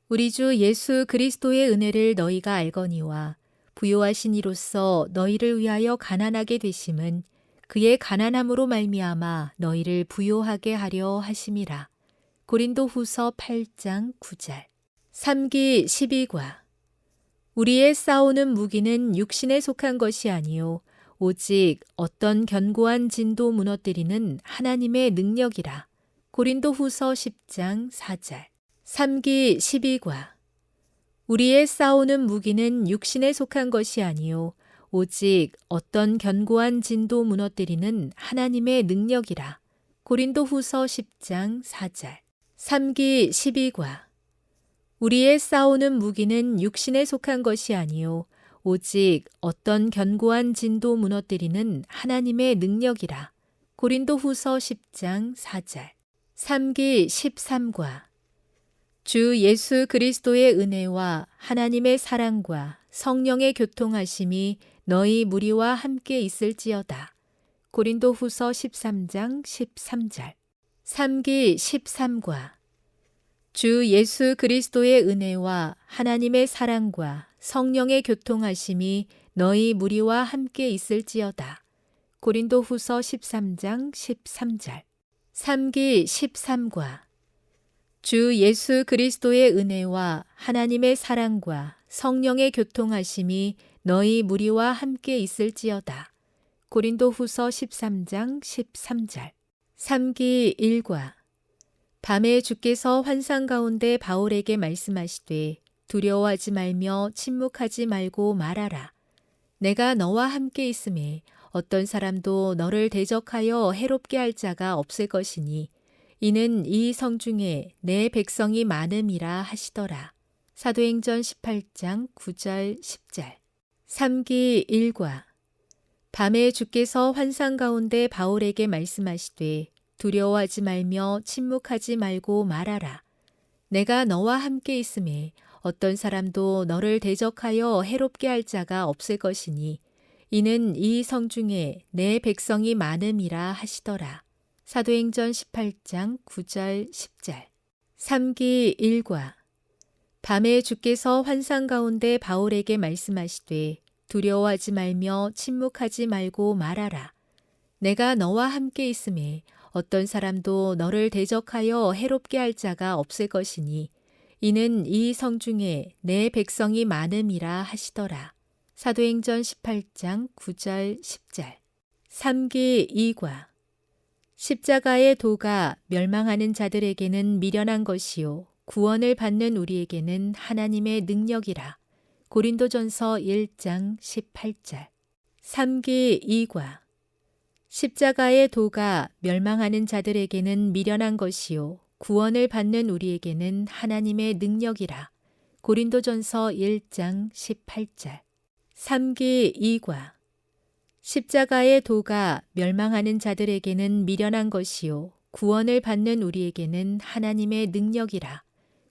우리 주 예수 그리스도의 은혜를 너희가 알거니와 부요하신 이로써 너희를 위하여 가난하게 되심은 그의 가난함으로 말미암아 너희를 부요하게 하려 하심이라. 고린도후서 8장 9절. 3기 12과 우리의 싸우는 무기는 육신에 속한 것이 아니요 오직 어떤 견고한 진도 무너뜨리는 하나님의 능력이라. 고린도후서 10장 4절. 3기 12과 우리의 싸우는 무기는 육신에 속한 것이 아니요 오직 어떤 견고한 진도 무너뜨리는 하나님의 능력이라. 고린도후서 10장 4절. 3기 12과 우리의 싸우는 무기는 육신에 속한 것이 아니요 오직 어떤 견고한 진도 무너뜨리는 하나님의 능력이라. 고린도후서 10장 4절. 3기 13과 주 예수 그리스도의 은혜와 하나님의 사랑과 성령의 교통하심이 너희 무리와 함께 있을지어다. 고린도후서 13장 13절. 3기 13과 주 예수 그리스도의 은혜와 하나님의 사랑과 성령의 교통하심이 너희 무리와 함께 있을지어다. 고린도후서 13장 13절. 3기 13과 주 예수 그리스도의 은혜와 하나님의 사랑과 성령의 교통하심이 너희 무리와 함께 있을지어다. 고린도후서 13장 13절. 3기 1과 밤에 주께서 환상 가운데 바울에게 말씀하시되 두려워하지 말며 침묵하지 말고 말하라. 내가 너와 함께 있음에 어떤 사람도 너를 대적하여 해롭게 할 자가 없을 것이니 이는 이 성 중에 내 백성이 많음이라 하시더라. 사도행전 18장 9절 10절. 3기 1과 밤에 주께서 환상 가운데 바울에게 말씀하시되 두려워하지 말며 침묵하지 말고 말하라. 내가 너와 함께 있음에 어떤 사람도 너를 대적하여 해롭게 할 자가 없을 것이니 이는 이 성 중에 내 백성이 많음이라 하시더라. 사도행전 18장 9절 10절. 3기 1과 밤에 주께서 환상 가운데 바울에게 말씀하시되 두려워하지 말며 침묵하지 말고 말하라. 내가 너와 함께 있음에 어떤 사람도 너를 대적하여 해롭게 할 자가 없을 것이니 이는 이 성 중에 내 백성이 많음이라 하시더라. 사도행전 18장 9절 10절. 3기 2과 십자가의 도가 멸망하는 자들에게는 미련한 것이요 구원을 받는 우리에게는 하나님의 능력이라. 고린도전서 1장 18절. 3기 2과 십자가의 도가 멸망하는 자들에게는 미련한 것이요 구원을 받는 우리에게는 하나님의 능력이라. 고린도전서 1장 18절. 3기 2과 십자가의 도가 멸망하는 자들에게는 미련한 것이요 구원을 받는 우리에게는 하나님의 능력이라.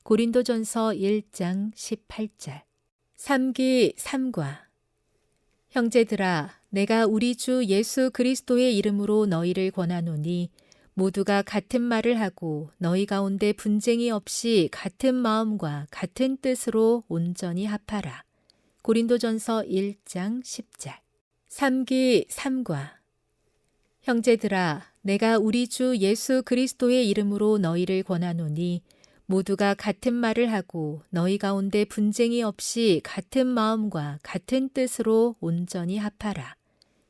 고린도전서 1장 18절. 3기 3과 형제들아 내가 우리 주 예수 그리스도의 이름으로 너희를 권하노니 모두가 같은 말을 하고 너희 가운데 분쟁이 없이 같은 마음과 같은 뜻으로 온전히 합하라. 고린도전서 1장 10절. 3기 3과 형제들아 내가 우리 주 예수 그리스도의 이름으로 너희를 권하노니 모두가 같은 말을 하고 너희 가운데 분쟁이 없이 같은 마음과 같은 뜻으로 온전히 합하라.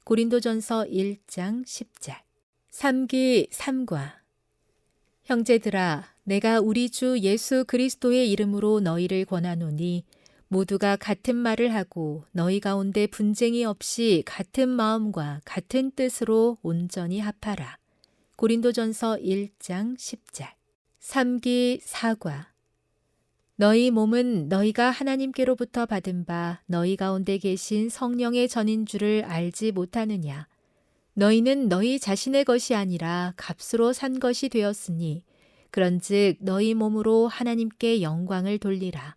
고린도전서 1장 10절. 3기 3과 형제들아 내가 우리 주 예수 그리스도의 이름으로 너희를 권하노니 모두가 같은 말을 하고 너희 가운데 분쟁이 없이 같은 마음과 같은 뜻으로 온전히 합하라. 고린도전서 1장 10절. 3기 4과 너희 몸은 너희가 하나님께로부터 받은 바 너희 가운데 계신 성령의 전인 줄을 알지 못하느냐. 너희는 너희 자신의 것이 아니라 값으로 산 것이 되었으니 그런즉 너희 몸으로 하나님께 영광을 돌리라.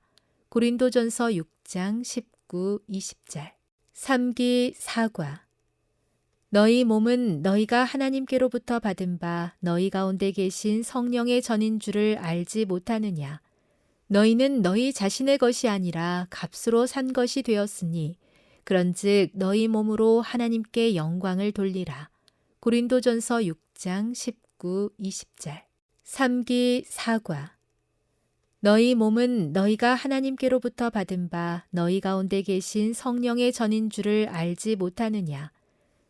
고린도전서 6장 19, 20절. 3기 4과 너희 몸은 너희가 하나님께로부터 받은 바 너희 가운데 계신 성령의 전인 줄을 알지 못하느냐. 너희는 너희 자신의 것이 아니라 값으로 산 것이 되었으니 그런즉 너희 몸으로 하나님께 영광을 돌리라. 고린도전서 6장 19, 20절. 3기 4과 너희 몸은 너희가 하나님께로부터 받은 바 너희 가운데 계신 성령의 전인 줄을 알지 못하느냐.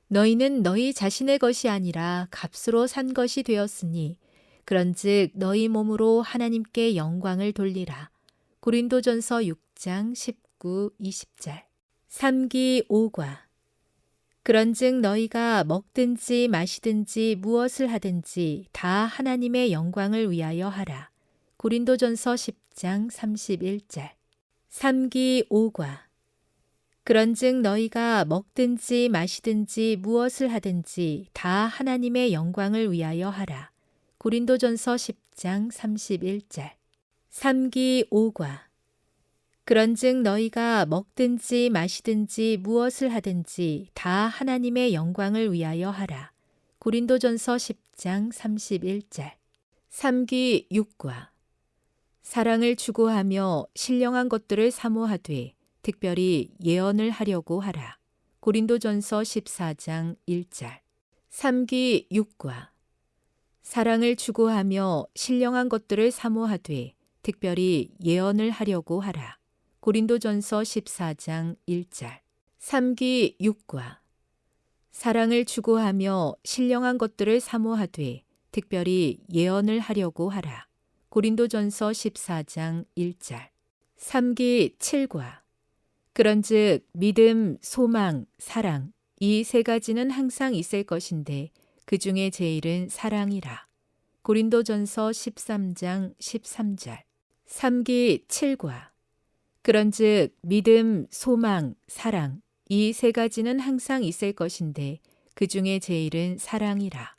너희는 너희 자신의 것이 아니라 값으로 산 것이 되었으니 그런즉 너희 몸으로 하나님께 영광을 돌리라. 고린도전서 6장 19, 20절. 3기 5과 그런즉 너희가 먹든지 마시든지 무엇을 하든지 다 하나님의 영광을 위하여 하라. 고린도전서 10장 31절. 3기 5과 그런즉 너희가 먹든지 마시든지 무엇을 하든지 다 하나님의 영광을 위하여 하라. 고린도전서 10장 31절. 3기 5과 그런즉 너희가 먹든지 마시든지 무엇을 하든지 다 하나님의 영광을 위하여 하라. 고린도전서 10장 31절. 3기 6과 사랑을 추구하며 신령한 것들을 사모하되 특별히 예언을 하려고 하라. 고린도전서 14장 1절. 3기 6과 사랑을 추구하며 신령한 것들을 사모하되 특별히 예언을 하려고 하라. 고린도전서 14장 1절. 3기 6과 사랑을 추구하며 신령한 것들을 사모하되 특별히 예언을 하려고 하라. 고린도전서 14장 1절. 3기 7과 그런즉 믿음, 소망, 사랑 이 세 가지는 항상 있을 것인데 그 중에 제일은 사랑이라. 고린도전서 13장 13절. 3기 7과 그런즉 믿음, 소망, 사랑 이 세 가지는 항상 있을 것인데 그 중에 제일은 사랑이라.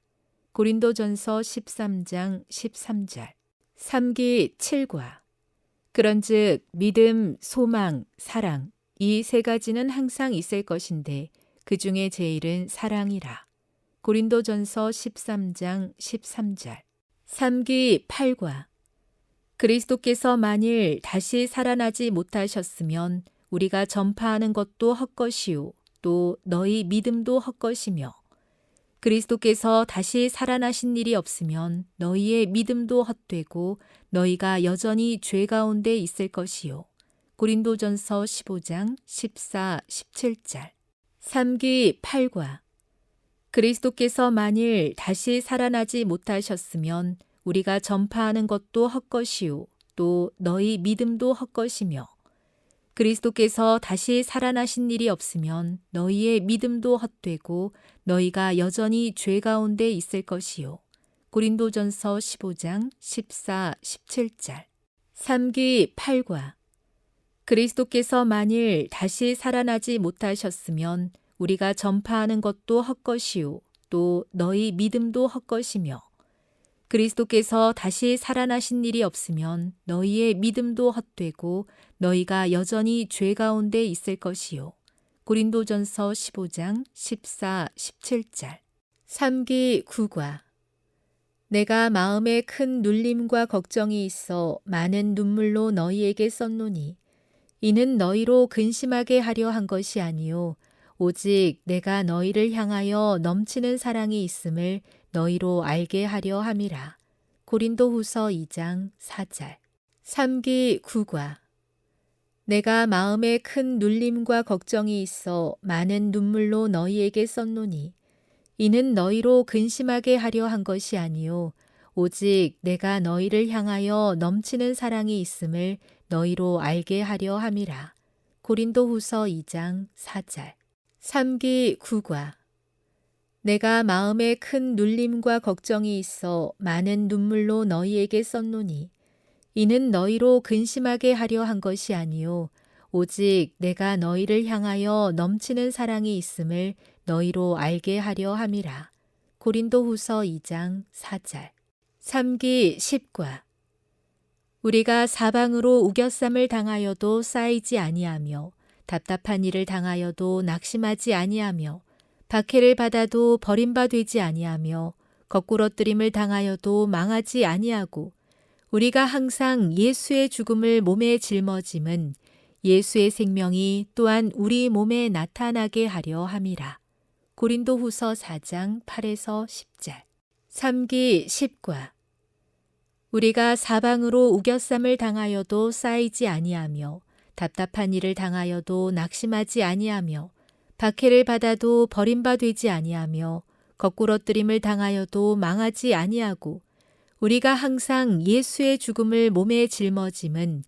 고린도전서 13장 13절. 3기 7과 그런즉 믿음, 소망, 사랑 이 세 가지는 항상 있을 것인데 그 중에 제일은 사랑이라. 고린도전서 13장 13절. 3기 8과 그리스도께서 만일 다시 살아나지 못하셨으면 우리가 전파하는 것도 헛것이요 또 너희 믿음도 헛것이며 그리스도께서 다시 살아나신 일이 없으면 너희의 믿음도 헛되고 너희가 여전히 죄 가운데 있을 것이요. 고린도전서 15장 14, 17절. 3기 8과 그리스도께서 만일 다시 살아나지 못하셨으면 우리가 전파하는 것도 헛것이요. 또 너희 믿음도 헛것이며 그리스도께서 다시 살아나신 일이 없으면 너희의 믿음도 헛되고 너희가 여전히 죄 가운데 있을 것이요. 고린도전서 15장 14, 17절. 3기 8과 그리스도께서 만일 다시 살아나지 못하셨으면 우리가 전파하는 것도 헛것이요. 또 너희 믿음도 헛것이며 그리스도께서 다시 살아나신 일이 없으면 너희의 믿음도 헛되고 너희가 여전히 죄 가운데 있을 것이요. 고린도전서 15장 14, 17절. 3기 9과 내가 마음에 큰 눌림과 걱정이 있어 많은 눈물로 너희에게 썼노니 이는 너희로 근심하게 하려 한 것이 아니요 오직 내가 너희를 향하여 넘치는 사랑이 있음을 너희로 알게 하려 함이라. 고린도후서 2장 4절. 3기 9과 내가 마음에 큰 눌림과 걱정이 있어 많은 눈물로 너희에게 썼노니 이는 너희로 근심하게 하려 한 것이 아니요 오직 내가 너희를 향하여 넘치는 사랑이 있음을 너희로 알게 하려 함이라. 고린도후서 2장 4절. 3기 9과 내가 마음에 큰 눌림과 걱정이 있어 많은 눈물로 너희에게 썼노니 이는 너희로 근심하게 하려 한 것이 아니요 오직 내가 너희를 향하여 넘치는 사랑이 있음을 너희로 알게 하려 함이라. 고린도후서 2장 4절. 3기 10과 우리가 사방으로 우겨쌈을 당하여도 쌓이지 아니하며 답답한 일을 당하여도 낙심하지 아니하며 박해를 받아도 버림받지 아니하며 거꾸러뜨림을 당하여도 망하지 아니하고 우리가 항상 예수의 죽음을 몸에 짊어짐은 예수의 생명이 또한 우리 몸에 나타나게 하려 함이라. 고린도후서 4장 8에서 10절. 3기 10과 우리가 사방으로 우겨쌈을 당하여도 쌓이지 아니하며 답답한 일을 당하여도 낙심하지 아니하며 박해를 받아도 버림받지 아니하며 거꾸러뜨림을 당하여도 망하지 아니하고 우리가 항상 예수의 죽음을 몸에 짊어짐은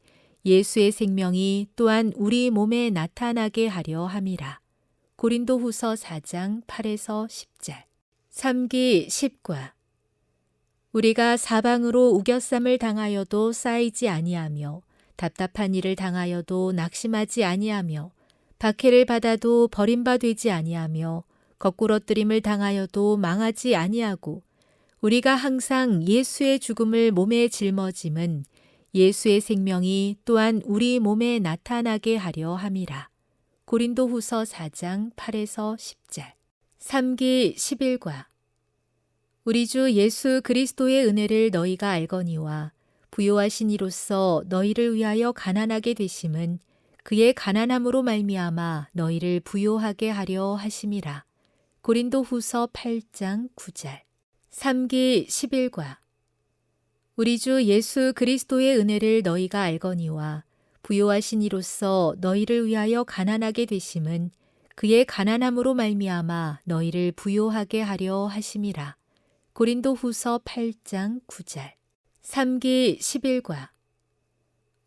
예수의 생명이 또한 우리 몸에 나타나게 하려 함이라. 고린도후서 4장 8에서 10절. 3기 10과 우리가 사방으로 우겨쌈을 당하여도 쌓이지 아니하며 답답한 일을 당하여도 낙심하지 아니하며 박해를 받아도 버림받지 아니하며 거꾸러뜨림을 당하여도 망하지 아니하고 우리가 항상 예수의 죽음을 몸에 짊어짐은 예수의 생명이 또한 우리 몸에 나타나게 하려 함이라. 고린도후서 4장 8에서 10절. 3기 11과 우리 주 예수 그리스도의 은혜를 너희가 알거니와 부요하신 이로써 너희를 위하여 가난하게 되심은 그의 가난함으로 말미암아 너희를 부요하게 하려 하심이라. 고린도후서 8장 9절. 3기 11과 우리 주 예수 그리스도의 은혜를 너희가 알거니와 부요하신 이로써 너희를 위하여 가난하게 되심은 그의 가난함으로 말미암아 너희를 부요하게 하려 하심이라. 고린도후서 8장 9절. 3기 11과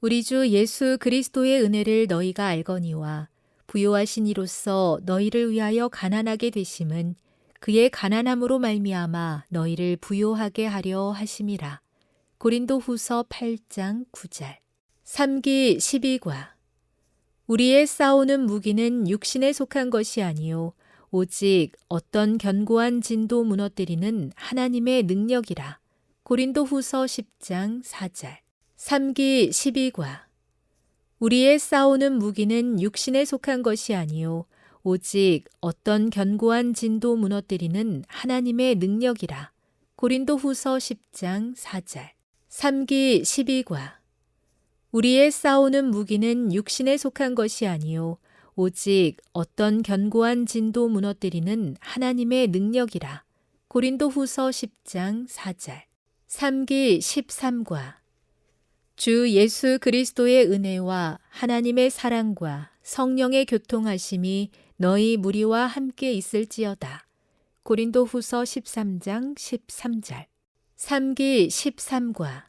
우리 주 예수 그리스도의 은혜를 너희가 알거니와 부요하신 이로써 너희를 위하여 가난하게 되심은 그의 가난함으로 말미암아 너희를 부요하게 하려 하심이라. 고린도후서 8장 9절. 3기 12과 우리의 싸우는 무기는 육신에 속한 것이 아니요 오직 어떤 견고한 진도 무너뜨리는 하나님의 능력이라. 고린도후서 10장 4절. 3기 12과 우리의 싸우는 무기는 육신에 속한 것이 아니요 오직 어떤 견고한 진도 무너뜨리는 하나님의 능력이라. 고린도후서 10장 4절. 3기 12과 우리의 싸우는 무기는 육신에 속한 것이 아니요 오직 어떤 견고한 진도 무너뜨리는 하나님의 능력이라. 고린도후서 10장 4절. 3기 13과 주 예수 그리스도의 은혜와 하나님의 사랑과 성령의 교통하심이 너희 무리와 함께 있을지어다. 고린도후서 13장 13절. 3기 13과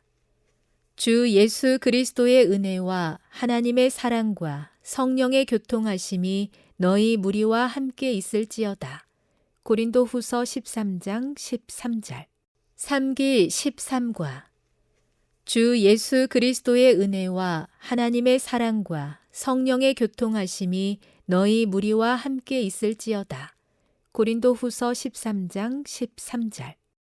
주 예수 그리스도의 은혜와 하나님의 사랑과 성령의 교통하심이 너희 무리와 함께 있을지어다. 고린도후서 13장 13절. 3기 13과 주 예수 그리스도의 은혜와 하나님의 사랑과 성령의 교통하심이 너희 무리와 함께 있을지어다. 고린도후서 13장 13절.